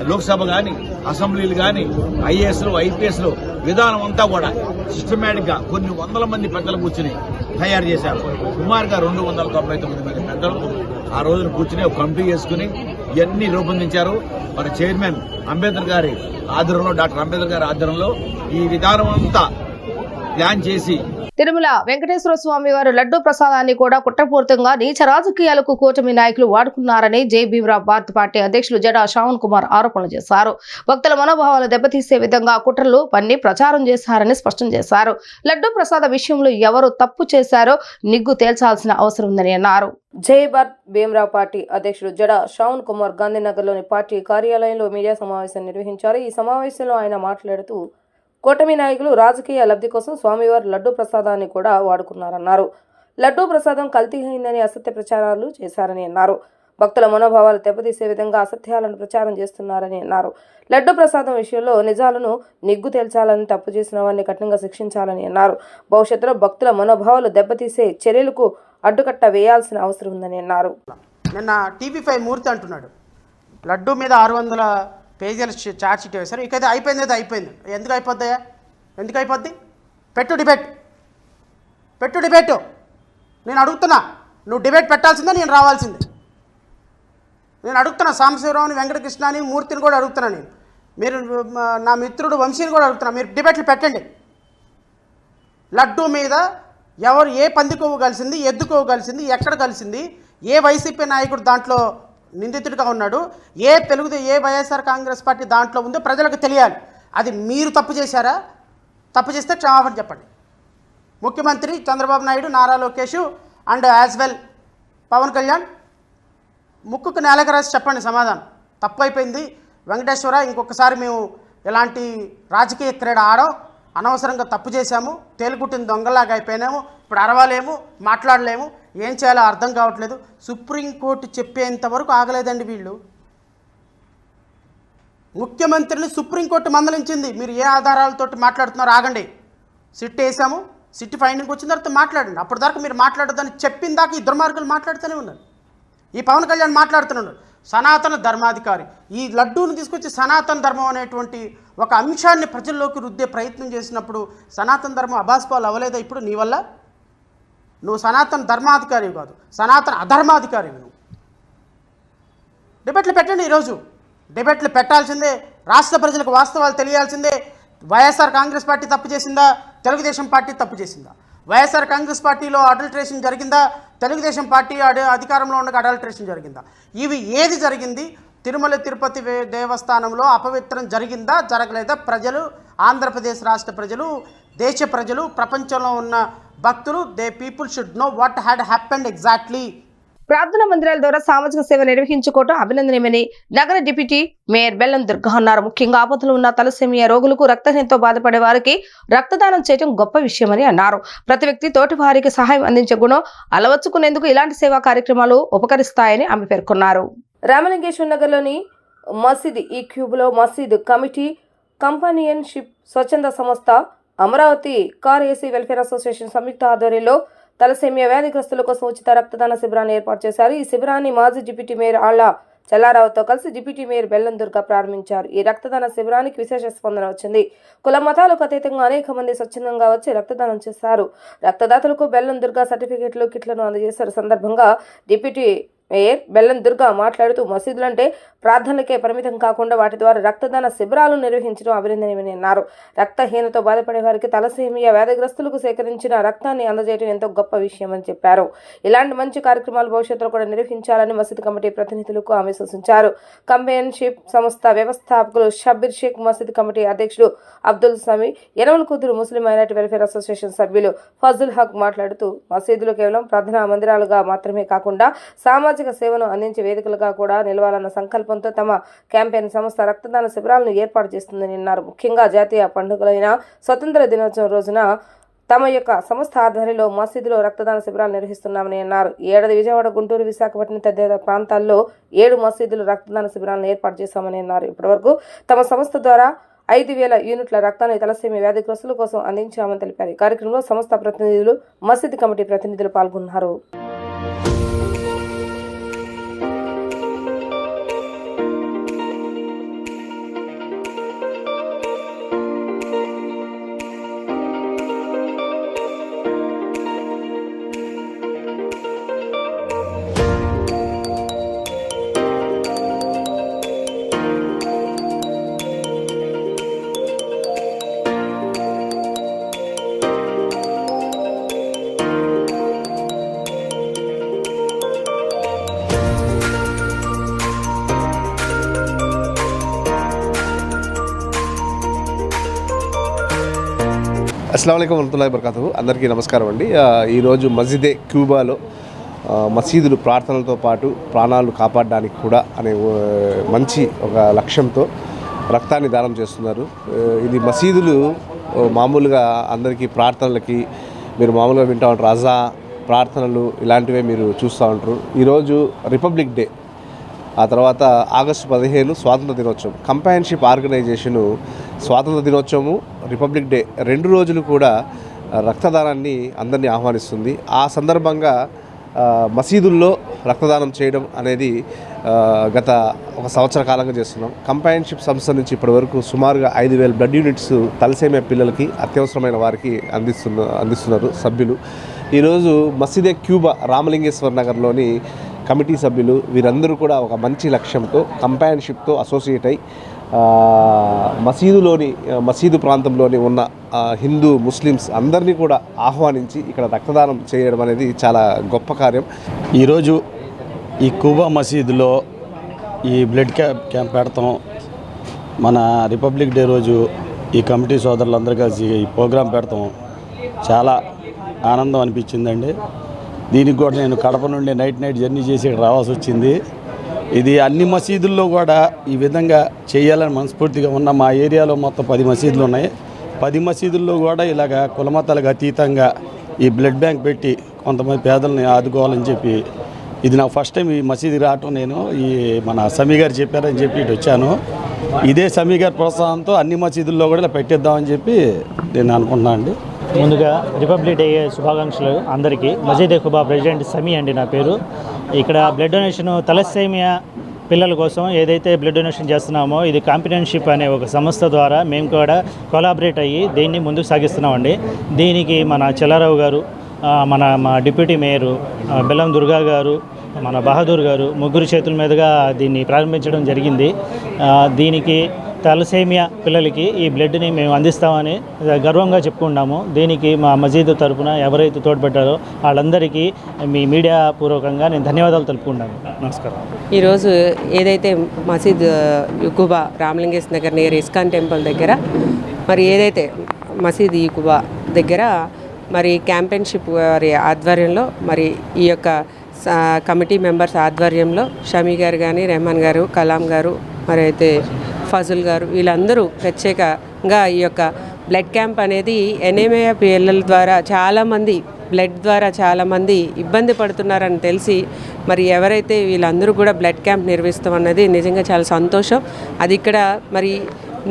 లోక్సభ కానీ, అసెంబ్లీలు కానీ, ఐఏఎస్లు, ఐపీఎస్లు విధానం అంతా కూడా సిస్టమేటిక్ గా కొన్ని వందల మంది పెద్దలు కూర్చుని తయారు చేశారు. సుమారుగా 299 మంది పెద్దలు ఆ రోజున కూర్చుని ఒక కమిటీ చేసుకుని ఇవన్నీ రూపొందించారు. మన చైర్మన్ అంబేద్కర్ గారి ఆధ్వర్యంలో, డాక్టర్ అంబేద్కర్ గారి ఆధ్వర్యంలో ఈ విధానం అంతా ప్లాన్ చేసి తిరుమల వెంకటేశ్వర స్వామి వారి లడ్డూ ప్రసాదాన్ని కూడా కుట్రపూరితంగా నీచ రాజకీయాలకు కూటమి నాయకులు వాడుకున్నారని జై భీమరావు భారత పార్టీ అధ్యక్షులు జడా శ్రావణ్ కుమార్ ఆరోపణలు చేశారు. భక్తుల మనోభావాలు దెబ్బతీసే విధంగా కుట్రలు పన్ని ప్రచారం చేశారని స్పష్టం చేశారు. లడ్డూ ప్రసాద విషయంలో ఎవరు తప్పు చేశారో నిగ్గు తేల్చాల్సిన అవసరం ఉందని అన్నారు. జై భారత్ భీమరావు పార్టీ అధ్యక్షుడు జడా శ్రావణ్ కుమార్ గాంధీనగర్లోని పార్టీ కార్యాలయంలో మీడియా సమావేశం నిర్వహించారు. ఈ సమావేశంలో ఆయన మాట్లాడుతూ కూటమి నాయకులు రాజకీయ లబ్ధి కోసం స్వామివారి లడ్డూ ప్రసాదాన్ని కూడా వాడుకున్నారన్నారు. లడ్డూ ప్రసాదం కల్తీ అయిందని అసత్య ప్రచారాలు చేశారని అన్నారు. భక్తుల మనోభావాలు దెబ్బతీసే విధంగా అసత్యాలను ప్రచారం చేస్తున్నారని అన్నారు. లడ్డూ ప్రసాదం విషయంలో నిజాలను నిగ్గు తేల్చాలని, తప్పు చేసిన వారిని కఠినంగా శిక్షించాలని అన్నారు. భవిష్యత్తులో భక్తుల మనోభావాలు దెబ్బతీసే చర్యలకు అడ్డుకట్ట వేయాల్సిన అవసరం ఉందని అన్నారు. నిన్న టీవీ5 మూర్తి అంటున్నాడు లడ్డూ మీద 600 పేజీల చార్జ్ షీట్ వేశారు. ఇకైతే అయిపోయింది, అయిపోయింది. ఎందుకు అయిపోద్దాయా? ఎందుకు అయిపోద్ది? పెట్టు డిబేట్. నేను అడుగుతున్నా, నువ్వు డిబేట్ పెట్టాల్సిందే, నేను రావాల్సిందే. నేను అడుగుతున్నా సాంబశివరావుని, వెంకటకృష్ణని, మూర్తిని కూడా అడుగుతున్నా. నేను మీరు నా మిత్రుడు వంశీని కూడా అడుగుతున్నా, మీరు డిబేట్లు పెట్టండి. లడ్డూ మీద ఎవరు ఏ పంది కొవ్వు కలిసింది, ఎద్దు కొవ్వు కలిసింది, ఎక్కడ కలిసింది, ఏ వైసీపీ నాయకుడు దాంట్లో నిందితుడిగా ఉన్నాడు, ఏ వైఎస్ఆర్ కాంగ్రెస్ పార్టీ దాంట్లో ఉందో ప్రజలకు తెలియాలి. అది మీరు తప్పు చేశారా? తప్పు చేస్తే క్షమాపణ చెప్పండి. ముఖ్యమంత్రి Chandrababu Naidu, Nara Lokesh and as well Pawan Kalyan ముక్కుకు నేలకు రాసి చెప్పండి సమాధానం. తప్పు అయిపోయింది వెంకటేశ్వర, ఇంకొకసారి మేము ఇలాంటి రాజకీయ క్రీడ ఆడం, అనవసరంగా తప్పు చేశాము, తేలుకుట్టిన దొంగలాగా అయిపోయినాము, ఇప్పుడు అరవాలేము, మాట్లాడలేము, ఏం చేయాలో అర్థం కావట్లేదు. సుప్రీంకోర్టు చెప్పేంత వరకు ఆగలేదండి వీళ్ళు. ముఖ్యమంత్రిని సుప్రీంకోర్టు మందలించింది, మీరు ఏ ఆధారాలతోటి మాట్లాడుతున్నారో ఆగండి, సిట్ వేసాము, సిట్ ఫైండింగ్ వచ్చిన తర్వాత మాట్లాడండి, అప్పటి దాకా మీరు మాట్లాడొద్దని చెప్పిన దాకా ఈ దుర్మార్గులు మాట్లాడుతూనే ఉన్నారు. ఈ పవన్ కళ్యాణ్ మాట్లాడుతున్నాడు సనాతన ధర్మాధికారి. ఈ లడ్డూని తీసుకొచ్చి సనాతన ధర్మం అనేటువంటి ఒక అంశాన్ని ప్రజల్లోకి రుద్దే ప్రయత్నం చేసినప్పుడు సనాతన ధర్మం అబాస్పాలు అవ్వలేదా? ఇప్పుడు నీ వల్ల నువ్వు సనాతన ధర్మాధికారి కాదు, సనాతన అధర్మాధికారి. నువ్వు డిబేట్లు పెట్టండి. ఈరోజు డిబేట్లు పెట్టాల్సిందే, రాష్ట్ర ప్రజలకు వాస్తవాలు తెలియాల్సిందే. వైఎస్ఆర్ కాంగ్రెస్ పార్టీ తప్పు చేసిందా, తెలుగుదేశం పార్టీ తప్పు చేసిందా? వైఎస్ఆర్ కాంగ్రెస్ పార్టీలో అడల్ట్రేషన్ జరిగిందా, తెలుగుదేశం పార్టీ అధికారంలో ఉండగా అడల్ట్రేషన్ జరిగిందా? ఇవి ఏది జరిగింది? తిరుమల తిరుపతి దేవస్థానంలో అపవిత్రం జరిగిందా, జరగలేదా? ప్రజలు, ఆంధ్రప్రదేశ్ రాష్ట్ర ప్రజలు, దేశ ప్రజలు, ప్రపంచంలో ఉన్న భక్తులు, they people should know what had happened exactly. ప్రార్థనా మందిరాల ద్వారా సామాజిక సేవ నిర్వహించుకోవడం అభినందనీయమని నగర డిప్యూటీ మేయర్ బెల్లం దుర్గా అన్నారు. ముఖ్యంగా ఆపదలు ఉన్న తలసేమియా రోగులకు, రక్తహీనతతో బాధపడే వారికి రక్తదానం చేయడం గొప్ప విషయమని అన్నారు. ప్రతి వ్యక్తి తోటి వారికి సహాయం అందించే గుణం అలవర్చుకునేందుకు ఇలాంటి సేవా కార్యక్రమాలు ఉపకరిస్తాయని ఆమె పేర్కొన్నారు. రామలింగేశ్వర్ నగర్లోని మసీద్ ఈ క్యూబ్లో మసీద్ కమిటీ, కంపానియన్షిప్ స్వచ్ఛంద సంస్థ, Amaravati car AC welfare association సంయుక్త ఆధ్వర్యంలో తలసేమియా వ్యాధిగ్రస్తుల కోసం ఉచిత రక్తదాన శిబిరాన్ని ఏర్పాటు చేశారు. ఈ శిబిరాన్ని మాజీ డిప్యూటీ మేయర్ ఆళ్ల చల్లారావుతో కలిసి డిప్యూటీ మేయర్ బెల్లం దుర్గా ప్రారంభించారు. ఈ రక్తదాన శిబిరానికి విశేష స్పందన వచ్చింది. కుల మతాలకు అతీతంగా అనేక మంది స్వచ్ఛందంగా వచ్చి రక్తదానం చేశారు. రక్తదాతలకు బెల్లం దుర్గా సర్టిఫికెట్లు, కిట్లను అందజేశారు. సందర్భంగా డిప్యూటీ మేయర్ బెల్లం దుర్గా మాట్లాడుతూ మసీదులంటే ప్రార్థనలకే పరిమితం కాకుండా వాటి ద్వారా రక్తదాన శిబిరాలు నిర్వహించడం అభినందనీయమని అన్నారు. రక్తహీనతో బాధపడే వారికి తలసేమియా వ్యాధిగ్రస్తులకు సేకరించిన రక్తాన్ని అందజేయడం ఎంతో గొప్ప విషయమని చెప్పారు. ఇలాంటి మంచి కార్యక్రమాలు భవిష్యత్తులో కూడా నిర్వహించాలని మసీద్ కమిటీ ప్రతినిధులకు ఆమె సూచించారు. కంపెనీషిప్ సంస్థ వ్యవస్థాపకులు షబ్బీర్ షేక్, మసీద్ కమిటీ అధ్యక్షుడు అబ్దుల్ సమీ, యనమల కూతురు ముస్లిం మైనార్టీ వెల్ఫేర్ అసోసియేషన్ సభ్యులు ఫజుల్ హక్ మాట్లాడుతూ మసీదులు కేవలం ప్రార్థనా మందిరాలుగా మాత్రమే కాకుండా సామాజిక సేవను అందించే వేదికలుగా కూడా నిలవాలన్న సంకల్పంతో తమ క్యాంపెయిన్ సంస్థ రక్తదాన శిబిరాలను ఏర్పాటు చేస్తుందని అన్నారు. ముఖ్యంగా జాతీయ పండుగలైన స్వతంత్ర దినోత్సవం రోజున తమ యొక్క సంస్థ ఆధ్వర్యంలో మసీదులో రక్తదాన శిబిరాలు నిర్వహిస్తున్నామని అన్నారు. ఏడాది విజయవాడ, గుంటూరు, విశాఖపట్నం తదితర ప్రాంతాల్లో 7 మసీదులు రక్తదాన శిబిరాలను ఏర్పాటు చేశామని అన్నారు. ఇప్పటివరకు తమ సంస్థ ద్వారా 5,000 యూనిట్ల రక్తాన్ని తలసేమియా వ్యాధిగ్రస్తుల కోసం అందించామని తెలిపారు. ఈ కార్యక్రమంలో సంస్థ ప్రతినిధులు, మసీద్ కమిటీ ప్రతినిధులు పాల్గొన్నారు. అస్సలాము అలైకుం వరహ్మతుల్లాహి వబరకాతుహు. అందరికీ నమస్కారం అండి. ఈరోజు మస్జిదే క్యూబాలో మసీదులు ప్రార్థనలతో పాటు ప్రాణాలు కాపాడడానికి కూడా అనే మంచి ఒక లక్ష్యంతో రక్తాన్ని దానం చేస్తున్నారు. ఇది మసీదులు మామూలుగా అందరికీ ప్రార్థనలకి మీరు మామూలుగా వింటూ ఉంటారు, రజా ప్రార్థనలు ఇలాంటివే మీరు చూస్తూ ఉంటారు. ఈరోజు రిపబ్లిక్ డే, ఆ తర్వాత ఆగస్టు 15 స్వాతంత్ర దినోత్సవం. కంపానియన్షిప్ ఆర్గనైజేషను స్వాతంత్ర దినోత్సవము, రిపబ్లిక్ డే 2 రోజులు కూడా రక్తదానాన్ని అందరినీ ఆహ్వానిస్తుంది. ఆ సందర్భంగా మసీదుల్లో రక్తదానం చేయడం అనేది గత 1 సంవత్సర కాలంగా చేస్తున్నాం. కంపానియన్షిప్ సంస్థ నుంచి ఇప్పటివరకు సుమారుగా 5,000 బ్లడ్ యూనిట్స్ తలసేమియా పిల్లలకి అత్యవసరమైన వారికి అందిస్తున్నారు సభ్యులు. ఈరోజు మసీదే క్యూబా రామలింగేశ్వర్ నగర్లోని కమిటీ సభ్యులు వీరందరూ కూడా ఒక మంచి లక్ష్యంతో కంపానియన్షిప్తో అసోసియేట్ అయి మసీదు ప్రాంతంలోని ఉన్న హిందూ ముస్లిమ్స్ అందరినీ కూడా ఆహ్వానించి ఇక్కడ రక్తదానం చేయడం అనేది చాలా గొప్ప కార్యం. ఈరోజు ఈ క్యూబా మసీదులో ఈ బ్లడ్ క్యాంప్ పెడతాం. మన రిపబ్లిక్ డే రోజు ఈ కమిటీ సోదరులందరూ కలిసి ఈ ప్రోగ్రాం పెడతాం. చాలా ఆనందం అనిపించిందండి. దీనికి కూడా నేను కడప నుండి నైట్ జర్నీ చేసి ఇక్కడ రావాల్సి వచ్చింది. ఇది అన్ని మసీదుల్లో కూడా ఈ విధంగా చేయాలని మనస్ఫూర్తిగా ఉన్న మా ఏరియాలో మొత్తం 10 మసీదులు ఉన్నాయి. 10 మసీదుల్లో కూడా ఇలాగ కులమతాలకు అతీతంగా ఈ బ్లడ్ బ్యాంక్ పెట్టి కొంతమంది పేదల్ని ఆదుకోవాలని చెప్పి, ఇది నాకు ఫస్ట్ టైం ఈ మసీదుకి రావటం. నేను ఈ మన సమీ గారు చెప్పారని చెప్పి ఇటు వచ్చాను. ఇదే సమీ గారి ప్రోత్సాహంతో అన్ని మసీదుల్లో కూడా ఇలా పెట్టిద్దామని చెప్పి నేను అనుకుంటున్నాను అండి. ముందుగా రిపబ్లిక్ డే శుభాకాంక్షలు అందరికీ. మసీదే క్యూబా ప్రెసిడెంట్ సమీ అండి నా పేరు. ఇక్కడ బ్లడ్ డొనేషన్ తలసేమియా పిల్లల కోసం ఏదైతే బ్లడ్ డొనేషన్ చేస్తున్నామో ఇది కంపానియన్షిప్ అనే ఒక సంస్థ ద్వారా మేము కూడా కొలాబరేట్ అయ్యి దీన్ని ముందుకు సాగిస్తున్నామండి. దీనికి మన చెల్లారావు గారు, మా డిప్యూటీ మేయరు బెల్లం దుర్గా గారు, మన బహదూర్ గారు ముగ్గురు చేతుల మీదుగా దీన్ని ప్రారంభించడం జరిగింది. దీనికి తలసేమియా పిల్లలకి ఈ బ్లడ్ని మేము అందిస్తామని గర్వంగా చెప్పుకున్నాము. దీనికి మా మసీదు తరపున ఎవరైతే తోడ్పడ్డారో వాళ్ళందరికీ మీ మీడియా పూర్వకంగా నేను ధన్యవాదాలు తెలుపుకుంటాను. నమస్కారం. ఈరోజు ఏదైతే మసీద్ Quba Ramalingeswara Nagar near ISKCON temple దగ్గర మరి ఏదైతే మసీద్ క్యూబా దగ్గర మరి క్యాంపెయిన్షిప్ వారి ఆధ్వర్యంలో మరి ఈ యొక్క కమిటీ మెంబర్స్ ఆధ్వర్యంలో షమీ గారు కానీ, రెహమాన్ గారు, కలాం గారు, మరి అయితే ఫజుల్ గారు వీళ్ళందరూ ప్రత్యేకంగా ఈ యొక్క బ్లడ్ క్యాంప్ అనేది ఎనీమియా పిల్లల ద్వారా చాలామంది బ్లడ్ ద్వారా చాలామంది ఇబ్బంది పడుతున్నారని తెలిసి మరి ఎవరైతే వీళ్ళందరూ కూడా బ్లడ్ క్యాంప్ నిర్వహిస్తాం అన్నది నిజంగా చాలా సంతోషం. అది ఇక్కడ మరి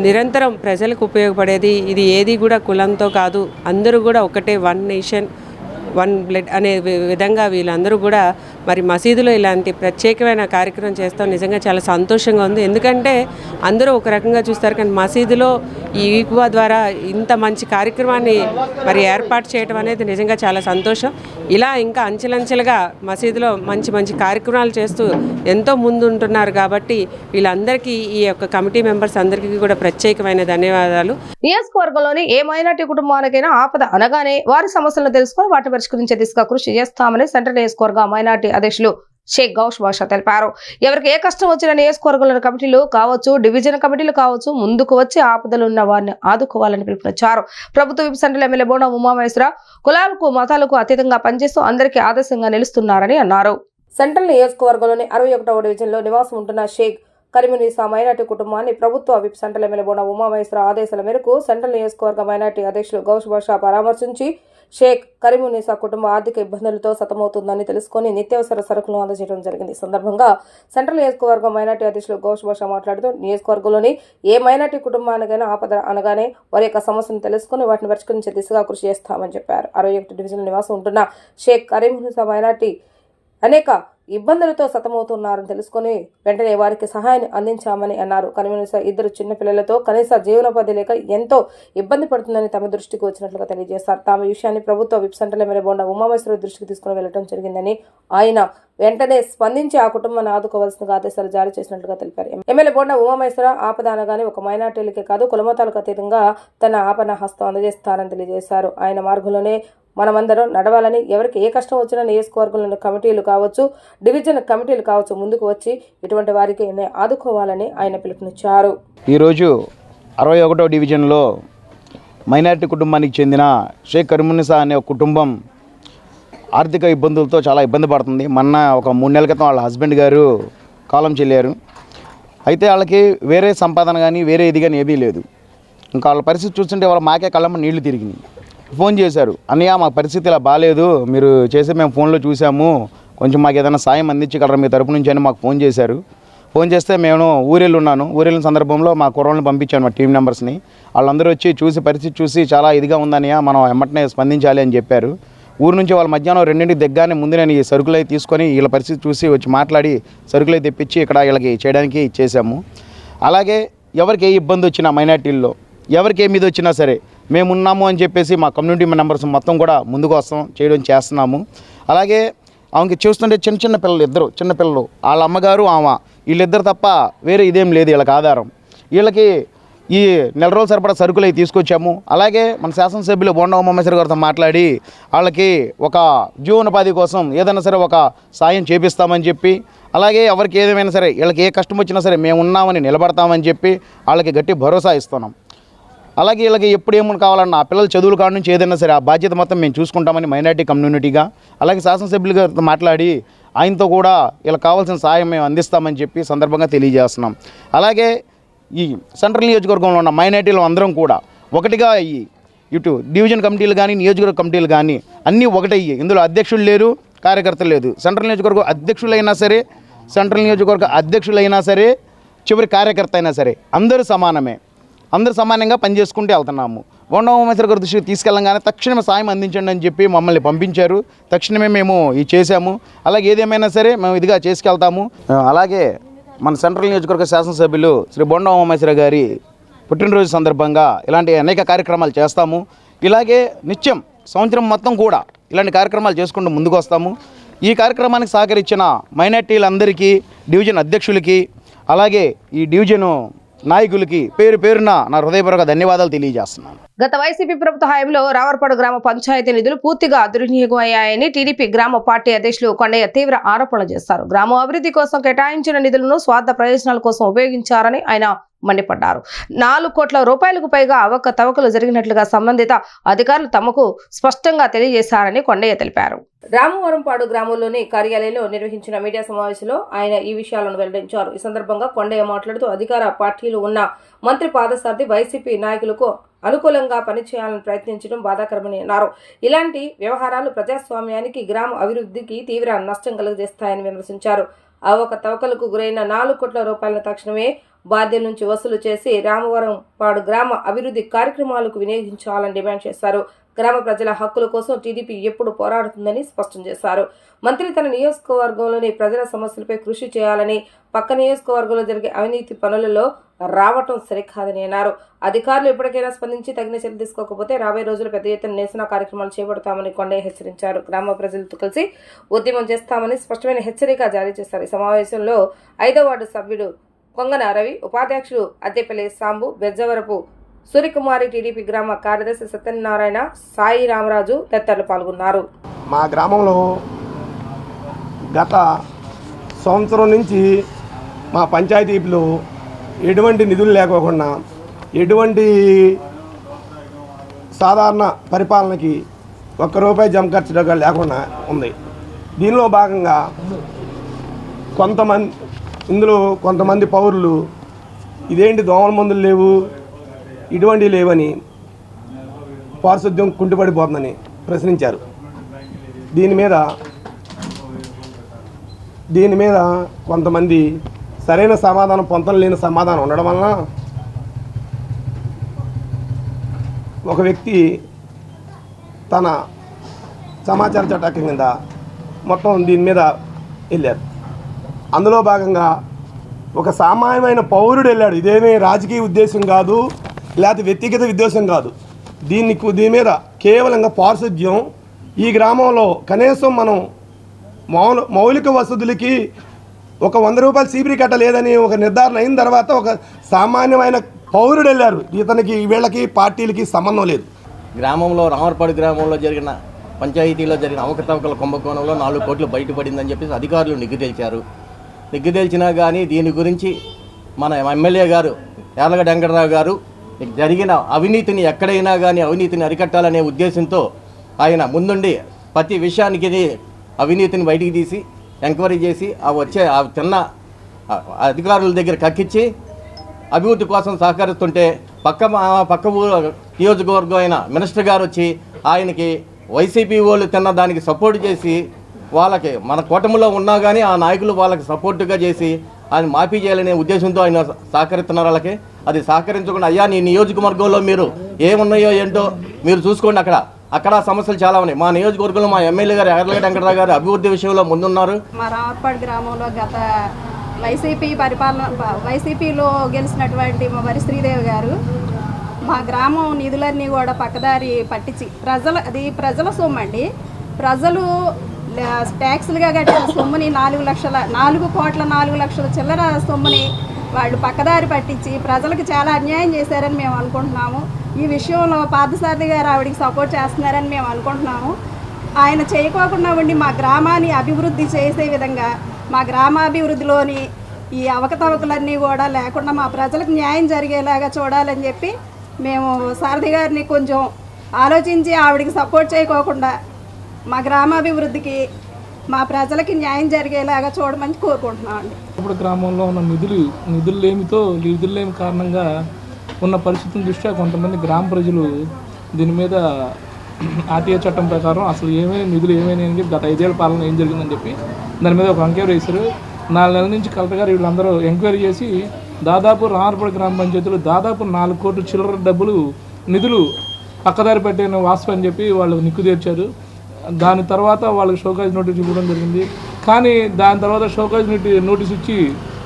నిరంతరం ప్రజలకు ఉపయోగపడేది. ఇది ఏది కూడా కులంతో కాదు, అందరూ కూడా ఒకటే, 1 నేషన్ 1 బ్లడ్ అనే విధంగా వీళ్ళందరూ కూడా మరి మసీదులో ఇలాంటి ప్రత్యేకమైన కార్యక్రమం చేస్తాం. నిజంగా చాలా సంతోషంగా ఉంది. ఎందుకంటే అందరూ ఒక రకంగా చూస్తారు, కానీ మసీదులో ఈ ఈక్వా ద్వారా ఇంత మంచి కార్యక్రమాన్ని మరి ఏర్పాటు చేయడం అనేది నిజంగా చాలా సంతోషం. ఇలా ఇంకా అంచెలంచెలుగా మసీదులో మంచి మంచి కార్యక్రమాలు చేస్తూ ఎంతో ముందు ఉంటున్నారు. కాబట్టి వీళ్ళందరికీ ఈ యొక్క కమిటీ మెంబర్స్ అందరికీ కూడా ప్రత్యేకమైన ధన్యవాదాలు. నియోజకవర్గంలోని ఏ మైనార్టీ కుటుంబానికైనా ఆపద అనగానే వారి సమస్యలను తెలుసుకొని వాటి పరిష్కరించే దిశగా కృషి చేస్తామని సెంట్రల్ నియోజకవర్గ మైనార్టీ అధ్యక్షులు షేక్ గౌష్ బాషా తెలిపారు. ఎవరికి ఏ కష్టం వచ్చినా నియోజకవర్గంలోని కమిటీలు కావచ్చు, డివిజన్ కమిటీలు కావచ్చు, ముందుకు వచ్చి ఆపదలు ఉన్న వారిని ఆదుకోవాలని పిలుపునిచ్చారు. ప్రభుత్వ విప్ సెంట్రల్ ఎమ్మెల్యే బోండం ఉమామహేశ్వరరావు కులాలకు మతాలకు అతీతంగా పనిచేస్తూ అందరికీ ఆదర్శంగా నిలుస్తున్నారని అన్నారు. సెంట్రల్ నియోజకవర్గంలోని 61వ డివిజన్లో నివాసం ఉంటున్న షేక్ కరీమున్నీసా మైనార్టీ కుటుంబాన్ని ప్రభుత్వ విప్ సెంట్రల్ ఎమ్మెల్యే బోండం ఉమామహేశ్వరరావు ఆదేశాల మేరకు సెంట్రల్ నియోజకవర్గ మైనార్టీ అధ్యక్షులు గౌష్ బాషా పరామర్శించి షేక్ కరీమున్నీసా కుటుంబ ఆర్థిక ఇబ్బందులతో సతమవుతుందని తెలుసుకుని నిత్యావసర సరుకులను అందజేయడం జరిగింది. సందర్భంగా సెంట్రల్ నియోజకవర్గ మైనార్టీ అధ్యక్షులు గౌష్ బాషా మాట్లాడుతూ నియోజకవర్గంలోని ఏ మైనార్టీ కుటుంబానికైనా ఆపద అనగానే వారి యొక్క సమస్యను తెలుసుకుని వాటిని పరిష్కరించే దిశగా కృషి చేస్తామని చెప్పారు. 61 డివిజన్ నివాసం ఉంటున్న షేక్ కరీమున్నీసా మైనార్టీ అనేక ఇబ్బందులతో సతమవుతున్నారని తెలుసుకుని వెంటనే వారికి సహాయాన్ని అందించామని అన్నారు. కరీమున్నీసా 2 చిన్న పిల్లలతో కనీస జీవనోపాధి లేక ఎంతో ఇబ్బంది పడుతుందని తమ దృష్టికి వచ్చినట్లుగా తెలియజేశారు. తాము ఈ విషయాన్ని ప్రభుత్వ విప్ సెంట్రల్ ఎమ్మెల్యే బోండం ఉమామహేశ్వరరావు దృష్టికి తీసుకుని వెళ్లడం జరిగిందని, ఆయన వెంటనే స్పందించి ఆ కుటుంబాన్ని ఆదుకోవాల్సిందిగా ఆదేశాలు జారీ చేసినట్లుగా తెలిపారు. ఎమ్మెల్యే బోండం ఉమామహేశ్వరరావు ఆపద అనగానే ఒక మైనార్టీలకే కాదు కులమతాలకు అతీతంగా తన ఆపణ హస్తం అందజేస్తారని తెలియజేశారు. ఆయన మార్గంలోనే మనమందరం నడవాలని, ఎవరికి ఏ కష్టం వచ్చినా నియోజకవర్గంలోని కమిటీలు కావచ్చు, డివిజన్ కమిటీలు కావచ్చు ముందుకు వచ్చి ఇటువంటి వారికి ఆదుకోవాలని ఆయన పిలుపునిచ్చారు. ఈరోజు 61వ డివిజన్లో మైనారిటీ కుటుంబానికి చెందిన షేక్ కరీమున్నీసా అనే ఒక కుటుంబం ఆర్థిక ఇబ్బందులతో చాలా ఇబ్బంది పడుతుంది. మొన్న ఒక 3 నెలల క్రితం వాళ్ళ హస్బెండ్ గారు కాలం చెల్లారు. అయితే వాళ్ళకి వేరే సంపాదన కానీ వేరే ఇది కానీ ఏదీ లేదు. ఇంకా వాళ్ళ పరిస్థితి చూస్తుంటే వాళ్ళ మాకే కళ్ళమ్మ నీళ్లు తిరిగినాయి. ఫోన్ చేశారు, అన్నయ్య మా పరిస్థితి ఇలా బాగాలేదు, మీరు చేసే మేము ఫోన్లో చూసాము, కొంచెం మాకు ఏదైనా సాయం అందించగలరా మీ తరపు నుంచి అని మాకు ఫోన్ చేశారు. ఫోన్ చేస్తే నేను ఊరెళ్ళున్నాను. ఊరెళ్ళిన సందర్భంలో మా కుర్రోళ్ళని పంపించాను, మా టీం మెంబర్స్ని. వాళ్ళందరూ వచ్చి చూసి పరిస్థితి చూసి చాలా ఇదిగా ఉందన్నయ్య, మనం ఎమ్మటనే స్పందించాలి అని చెప్పారు. ఊరు నుంచి వాళ్ళు మధ్యాహ్నం 2ంటికి దగ్గరనే ముందు నేను ఈ సరుకులై తీసుకొని వీళ్ళ పరిస్థితి చూసి వచ్చి మాట్లాడి సరుకులై తెప్పించి ఇక్కడ వీళ్ళకి చేయడానికి చేశాము. అలాగే ఎవరికి ఏ ఇబ్బంది వచ్చినా మైనార్టీల్లో ఎవరికి ఏమి ఇది వచ్చినా సరే మేమున్నాము అని చెప్పేసి మా కమ్యూనిటీ మెంబర్స్ మొత్తం కూడా ముందుకు వస్తాం చేయడం చేస్తున్నాము. అలాగే ఆమెకి చూస్తుంటే చిన్న పిల్లలు, ఇద్దరు చిన్నపిల్లలు, వాళ్ళ అమ్మగారు ఆమె, వీళ్ళిద్దరు తప్ప వేరే ఇదేం లేదు వీళ్ళకి ఆధారం. వీళ్ళకి ఈ నెల రోజుల సరిపడా సరుకులు అవి తీసుకొచ్చాము. అలాగే మన శాసనసభ్యులు బోండా ఉమామేశ్వర గారితో మాట్లాడి వాళ్ళకి ఒక జీవనోపాధి కోసం ఏదైనా సరే ఒక సాయం చేపిస్తామని చెప్పి, అలాగే ఎవరికి ఏదేమైనా సరే వీళ్ళకి ఏ కష్టం వచ్చినా సరే మేము ఉన్నామని నిలబడతామని చెప్పి వాళ్ళకి గట్టి భరోసా ఇస్తున్నాం. అలాగే వీళ్ళకి ఎప్పుడు ఏమని కావాలన్నా ఆ పిల్లల చదువుల కాడ నుంచి ఏదైనా సరే ఆ బాధ్యత మొత్తం మేము చూసుకుంటామని మైనారిటీ కమ్యూనిటీగా, అలాగే శాసనసభ్యులు గారితో మాట్లాడి ఆయనతో కూడా వీళ్ళకి కావాల్సిన సాయం మేము అందిస్తామని చెప్పి సందర్భంగా తెలియజేస్తున్నాం. అలాగే ఈ సెంట్రల్ నియోజకవర్గంలో ఉన్న మైనారిటీలు అందరం కూడా ఒకటిగా అయ్యి ఇటు డివిజన్ కమిటీలు కానీ నియోజకవర్గ కమిటీలు కానీ అన్నీ ఒకటయ్యి, ఇందులో అధ్యక్షులు లేరు, కార్యకర్తలు లేదు. సెంట్రల్ నియోజకవర్గ అధ్యక్షులైనా సరే, సెంట్రల్ నియోజకవర్గ అధ్యక్షులైనా సరే, చివరి కార్యకర్త అయినా సరే అందరూ సమానమే, అందరూ సమానంగా పనిచేసుకుంటూ వెళ్తున్నాము. బోండా ఉమామేశ్వర గారి దృష్టికి తీసుకెళ్ళంగానే తక్షణమే సాయం అందించండి అని చెప్పి మమ్మల్ని పంపించారు. తక్షణమే మేము ఇది చేశాము. అలాగే ఏదేమైనా సరే మేము ఇదిగా చేసుకెళ్తాము. అలాగే మన సెంట్రల్ నియోజకవర్గ శాసనసభ్యులు శ్రీ బోండా ఉమామేశ్వర గారి పుట్టినరోజు సందర్భంగా ఇలాంటి అనేక కార్యక్రమాలు చేస్తాము. ఇలాగే నిత్యం సంవత్సరం మొత్తం కూడా ఇలాంటి కార్యక్రమాలు చేసుకుంటూ ముందుకు వస్తాము. ఈ కార్యక్రమానికి సహకరించిన మైనార్టీలందరికీ, డివిజన్ అధ్యక్షులకి, అలాగే ఈ డివిజను నాయకులకి పేరు పేరున నా హృదయపూర్వక ధన్యవాదాలు తెలియజేస్తున్నాను. గత వైసీపీ ప్రభుత్వ హయాంలో రావర్పాడు గ్రామ పంచాయతీ నిధులు పూర్తిగా దుర్వినియోగం అయ్యాయని టీడీపీ గ్రామ పార్టీ అధ్యక్షులు కొండయ్య తీవ్ర ఆరోపణలు చేశారు. గ్రామం అభివృద్ధి కోసం కేటాయించిన నిధులను స్వార్థ ప్రయోజనాల కోసం ఉపయోగించారని ఆయన మండిపడ్డారు. 4 కోట్ల రూపాయలకు పైగా అవకతవకలు జరిగినట్లుగా సంబంధిత అధికారులు తమకు స్పష్టంగా తెలియజేశారని కొండయ్య తెలిపారు. రామవరంపాడు గ్రామంలోని కార్యాలయంలో నిర్వహించిన మీడియా సమావేశంలో ఆయన ఈ విషయాలను వెల్లడించారు. ఈ సందర్భంగా కొండయ్య మాట్లాడుతూ అధికార పార్టీలు ఉన్న మంత్రి పాదసారథి వైసీపీ నాయకులకు అనుకూలంగా పనిచేయాలని ప్రయత్నించడం బాధాకరమని అన్నారు. ఇలాంటి వ్యవహారాలు ప్రజాస్వామ్యానికి, గ్రామ అభివృద్ధికి తీవ్ర నష్టం కలుగజేస్తాయని విమర్శించారు. అవకతవకలకు గురైన 4 కోట్ల రూపాయలను తక్షణమే బాధ్యుల నుంచి వసూలు చేసి రామవరంపాడు గ్రామ అభివృద్ధి కార్యక్రమాలకు వినియోగించాలని డిమాండ్ చేశారు. గ్రామ ప్రజల హక్కుల కోసం టీడీపీ ఎప్పుడు పోరాడుతుందని స్పష్టం చేశారు. మంత్రి తన నియోజకవర్గంలోని ప్రజల సమస్యలపై కృషి చేయాలని, పక్క నియోజకవర్గంలో జరిగే అవినీతి పనులలో రావటం సరికాదని అన్నారు. అధికారులు ఎప్పటికైనా స్పందించి తగిన చర్యలు తీసుకోకపోతే రాబోయే రోజులు పెద్ద ఎత్తున నిరసన కార్యక్రమాలు చేపడతామని కొండయ్య హెచ్చరించారు. గ్రామ ప్రజలతో కలిసి ఉద్యమం చేస్తామని స్పష్టమైన హెచ్చరిక జారీ చేశారు. ఈ సమావేశంలో 5వ వార్డు సభ్యుడు కొంగన రవి, ఉపాధ్యక్షుడు అద్దెపల్లి సాంబు, బెజ్జవరపు సూర్యకుమారి, టీడీపీ గ్రామ కార్యదర్శి సత్యనారాయణ, సాయి రామరాజు తదితరులు పాల్గొన్నారు. మా గ్రామంలో గత సంవత్సరం నుంచి మా పంచాయతీలో ఎటువంటి నిధులు లేకోకుండా, ఎటువంటి సాధారణ పరిపాలనకి ₹1 జమ ఖర్చు లేకుండా ఉంది. దీనిలో భాగంగా కొంతమంది పౌరులు ఇదేంటి దోమల మందులు లేవు, ఇటువంటివి లేవని, పారిశుద్ధ్యం కుంటుపడిపోతుందని ప్రశ్నించారు. దీని మీద కొంతమంది సరైన సమాధానం పొందలేని సమాధానం ఉండడం వలన ఒక వ్యక్తి తన సమాచార చట్టం కింద మొత్తం దీని మీద వెళ్ళారు. అందులో భాగంగా ఒక సామాన్యమైన పౌరుడు వెళ్ళాడు. ఇదేమీ రాజకీయ ఉద్దేశం కాదు, లేకపోతే వ్యక్తిగత ఉద్దేశం కాదు. దీని మీద కేవలంగా పారిశుద్ధ్యం, ఈ గ్రామంలో కనీసం మనం మౌలిక వసతులకి ఒక ₹100 సీబీ కట్టలేదని ఒక నిర్ధారణ అయిన తర్వాత ఒక సామాన్యమైన పౌరుడు వెళ్ళారు. ఇతనికి వీళ్ళకి పార్టీలకి సంబంధం లేదు. గ్రామంలో రామర్పాడు గ్రామంలో జరిగిన పంచాయతీలో జరిగిన అవకతవకల కుంభకోణంలో 4 కోట్లు బయటపడిందని చెప్పేసి అధికారులు నిగ్గుతేల్చారు. నిగ్గుతేల్చినా కానీ దీని గురించి మన ఎమ్మెల్యే గారు యార్లగడ్డ వెంకటరావు గారు జరిగిన అవినీతిని ఎక్కడైనా కానీ అవినీతిని అరికట్టాలనే ఉద్దేశంతో ఆయన ముందుండి ప్రతి విషయానికి అవినీతిని బయటికి తీసి ఎంక్వైరీ చేసి ఆ చిన్న అధికారుల దగ్గర కక్కించి అభివృద్ధి కోసం సహకరిస్తుంటే పక్క ఊరు నియోజకవర్గం అయిన మినిస్టర్ గారు వచ్చి ఆయనకి వైసీపీ వాళ్ళు తిన్న దానికి సపోర్ట్ చేసి వాళ్ళకి మన కూటమిలో ఉన్నా కానీ ఆ నాయకులు వాళ్ళకి సపోర్టుగా చేసి ఆయన మాఫీ చేయాలనే ఉద్దేశంతో ఆయన సహకరిస్తున్నారు. వాళ్ళకి అది సహకరించకుండా అయ్యా నీ నియోజకవర్గంలో మీరు ఏమున్నాయో ఏంటో మీరు చూసుకోండి, అక్కడ సమస్యలు చాలా ఉన్నాయి. మా నియోజకవర్గంలో మా ఎమ్మెల్యే గారు ఎర్రగడ్డ వెంకటరావు గారు అభివృద్ధి విషయంలో ముందున్నారు. మా రామర్పాడు గ్రామంలో గత వైసీపీలో గెలిచినటువంటి మా వరి శ్రీదేవి గారు మా గ్రామం నిధులన్నీ కూడా పక్కదారి పట్టించి ప్రజల సొమ్ము అండి. ప్రజలు ట్యాక్సులుగా కట్టిన సొమ్ముని 4,04,00,000 చిల్లర సొమ్ముని వాళ్ళు పక్కదారి పట్టించి ప్రజలకు చాలా అన్యాయం చేశారని మేము అనుకుంటున్నాము. ఈ విషయంలో పార్థసారథి గారు ఆవిడికి సపోర్ట్ చేస్తున్నారని మేము అనుకుంటున్నాము. ఆయన చేయకోకుండా ఉండి మా గ్రామాన్ని అభివృద్ధి చేసే విధంగా మా గ్రామాభివృద్ధిలోని ఈ అవకతవకలన్నీ కూడా లేకుండా మా ప్రజలకు న్యాయం జరిగేలాగా చూడాలని చెప్పి మేము సారథి గారిని కొంచెం ఆలోచించి ఆవిడికి సపోర్ట్ చేయకోకుండా మా గ్రామాభివృద్ధికి మా ప్రజలకి న్యాయం జరిగేలాగా చూడమని కోరుకుంటున్నామండి. ఇప్పుడు గ్రామంలో ఉన్న నిధులేమి కారణంగా ఉన్న పరిస్థితుల దృష్ట్యా కొంతమంది గ్రామ ప్రజలు దీని మీద ఆర్టీఏ చట్టం ప్రకారం అసలు నిధులు ఏమైనా అని చెప్పి గత 5 ఏళ్ల పాలన ఏం జరిగిందని చెప్పి దాని మీద ఒక ఎంక్వైరీ చేశారు. 4 నెలల నుంచి కలెక్టర్ గారు వీళ్ళందరూ ఎంక్వైరీ చేసి దాదాపు రామర్పాడు గ్రామ పంచాయతీలో దాదాపు 4 కోట్ల చిల్లర నిధులు పక్కదారి పెట్టిన వాస్తవం అని చెప్పి వాళ్ళు నిక్కు తీర్చారు. దాని తర్వాత వాళ్ళకి షోకాజ్ నోటీస్ ఇవ్వడం జరిగింది. కానీ దాని తర్వాత షోకాజ్ నోటీస్ ఇచ్చి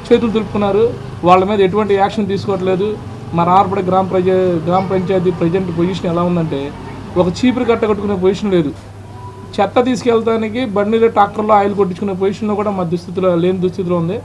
చేతులు దులుపుకున్నారు. వాళ్ళ మీద ఎటువంటి యాక్షన్ తీసుకోవట్లేదు. మా రామర్పాడు గ్రామ పంచాయతీ ప్రజెంట్ పొజిషన్ ఎలా ఉందంటే ఒక చీపురు కట్ట కట్టుకునే పొజిషన్ లేదు. చెత్త తీసుకెళ్తానికి బండిలో ట్రాక్టర్లో ఆయిల్ కొట్టించుకునే పొజిషన్లో కూడా మా లేని దుస్థితిలో ఉంది.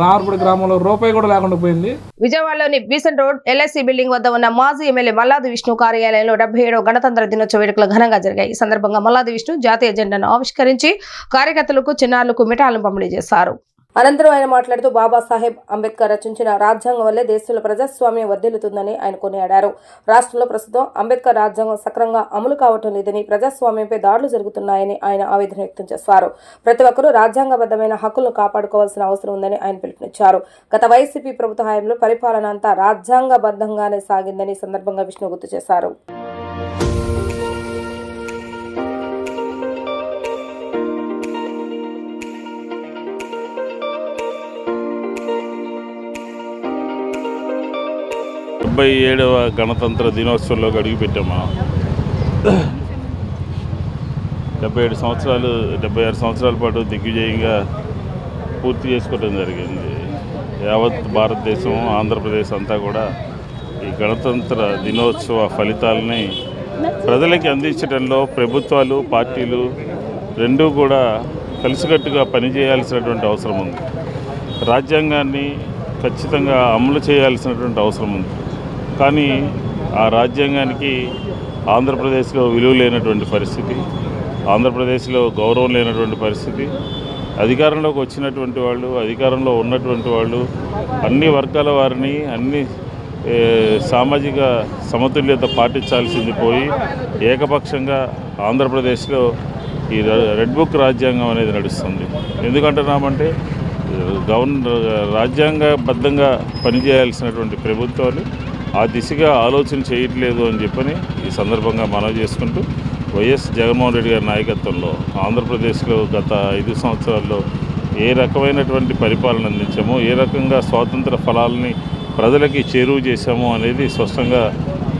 రామర్పాడు గ్రామంలో రూపాయి కూడా లేకుండా పోయింది. విజయవాడలోని బీసెంట్ రోడ్ ఎల్ఐసి బిల్డింగ్ వద్ద ఉన్న మాజీ ఎమ్మెల్యే మల్లాది విష్ణు కార్యాలయంలో 77వ గణతంత్ర దినోత్సవ వేడుకలు ఘనంగా జరిగాయి. ఈ సందర్భంగా మల్లాది విష్ణు జాతీయ జెండాను ఆవిష్కరించి కార్యకర్తలకు చిన్నారులకు మిఠాయిలను పంపిణీ చేశారు. అనంతరం ఆయన మాట్లాడుతూ బాబాసాహెబ్ అంబేద్కర్ రచించిన రాజ్యాంగం వల్లే దేశంలో ప్రజాస్వామ్యం వర్ధిల్లుతుందని ఆయన కొనియాడారు. రాష్ట్రంలో ప్రస్తుతం అంబేద్కర్ రాజ్యాంగం సక్రమంగా అమలు కావటం లేదని, ప్రజాస్వామ్యంపై దాడులు జరుగుతున్నాయని ఆయన ఆవేదన వ్యక్తం చేశారు. ప్రతి ఒక్కరూ రాజ్యాంగబద్ధమైన హక్కులను కాపాడుకోవాల్సిన అవసరం ఉందని ఆయన పిలుపునిచ్చారు. గత వైసీపీ ప్రభుత్వ హయాంలో పరిపాలన అంతా రాజ్యాంగబద్ధంగానే సాగిందని సందర్భంగా విష్ణు గుర్తు చేశారు. డెబ్బై 77వ గణతంత్ర దినోత్సవంలోకి అడుగుపెట్టాము. 76 సంవత్సరాల పాటు దిగ్విజయంగా పూర్తి చేసుకోవడం జరిగింది. యావత్ భారతదేశం, ఆంధ్రప్రదేశ్ అంతా కూడా ఈ గణతంత్ర దినోత్సవ ఫలితాలని ప్రజలకి అందించడంలో ప్రభుత్వాలు, పార్టీలు రెండూ కూడా కలిసికట్టుగా పనిచేయాల్సినటువంటి అవసరం ఉంది. రాజ్యాంగాన్ని ఖచ్చితంగా అమలు చేయాల్సినటువంటి అవసరం ఉంది. కానీ ఆ రాజ్యాంగానికి ఆంధ్రప్రదేశ్లో విలువ లేనటువంటి పరిస్థితి, ఆంధ్రప్రదేశ్లో గౌరవం లేనటువంటి పరిస్థితి. అధికారంలోకి వచ్చినటువంటి వాళ్ళు, అధికారంలో ఉన్నటువంటి వాళ్ళు అన్ని వర్గాల వారిని, అన్ని సామాజిక సమతుల్యత పాటించాల్సింది పోయి ఏకపక్షంగా ఆంధ్రప్రదేశ్లో ఈ రెడ్ బుక్ రాజ్యాంగం అనేది నడుస్తుంది. ఎందుకంటున్నామంటే రాజ్యాంగబద్ధంగా పనిచేయాల్సినటువంటి ప్రభుత్వాలు ఆ దిశగా ఆలోచన చేయట్లేదు అని చెప్పని ఈ సందర్భంగా మనవి చేసుకుంటూ, వైఎస్ జగన్మోహన్ రెడ్డి గారి నాయకత్వంలో ఆంధ్రప్రదేశ్లో గత 5 సంవత్సరాల్లో ఏ రకమైనటువంటి పరిపాలన అందించామో, ఏ రకంగా స్వాతంత్ర ఫలాలని ప్రజలకి చేరువ చేశామో అనేది స్పష్టంగా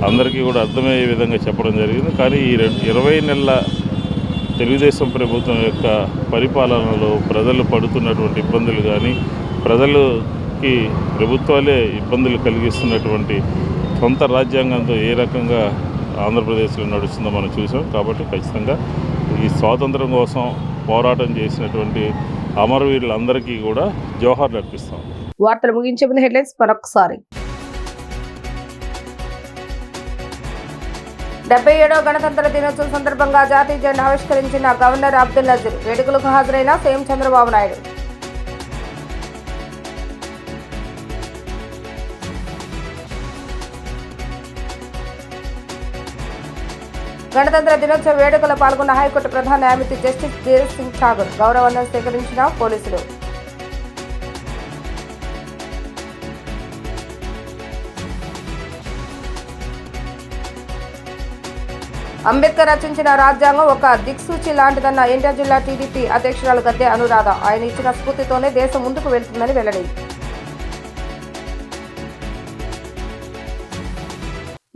అందరికీ కూడా అర్థమయ్యే విధంగా చెప్పడం జరిగింది. కానీ ఈ 20 నెలల తెలుగుదేశం ప్రభుత్వం యొక్క పరిపాలనలో ప్రజలు పడుతున్నటువంటి ఇబ్బందులు కానీ, ప్రజలకి ప్రభుత్వాలే ఇబ్బందులు కలిగిస్తున్నటువంటి సొంత రాజ్యాంగంతో ఏ రకంగా ఆంధ్రప్రదేశ్లో నడుస్తుందో మనం చూసాం. కాబట్టి ఖచ్చితంగా ఈ స్వాతంత్రం కోసం పోరాటం చేసినటువంటి అమరవీరులందరికీ కూడా జోహార్లు అర్పిస్తాం. వార్తలు ముగించే ముందు హెడ్లైన్స్ మరొకసారి. 77వ గణతంత్ర దినోత్సవం సందర్భంగా జాతీయ జెండా ఆవిష్కరించిన గవర్నర్ అబ్దుల్ నజీర్. వేడుకలకు హాజరైన సీఎం చంద్రబాబు నాయుడు. గణతంత్ర దినోత్సవ వేడుకలో పాల్గొన్న హైకోర్టు ప్రధాన న్యాయమూర్తి జస్టిస్ ధీరజ్ సింగ్ ఠాగూర్ గౌరవ వందనం స్వీకరించిన పోలీసులు. అంబేద్కర్ రచించిన రాజ్యాంగం ఒక దిక్సూచి లాంటిదన్న ఎన్టీఆర్ జిల్లా టీడీపీ అధ్యక్షురాలు గద్దె అనురాధ. ఆయన ఇచ్చిన స్ఫూర్తితోనే దేశం ముందుకు వెళ్తుందని వెల్లడి.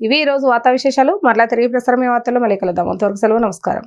ఇవి ఈ రోజు వార్తా విశేషాలు. మరలా తిరిగి ప్రసారమే వార్తల్లో మళ్ళీ కలుద్దాం. అంతవరకు సెలవు. నమస్కారం.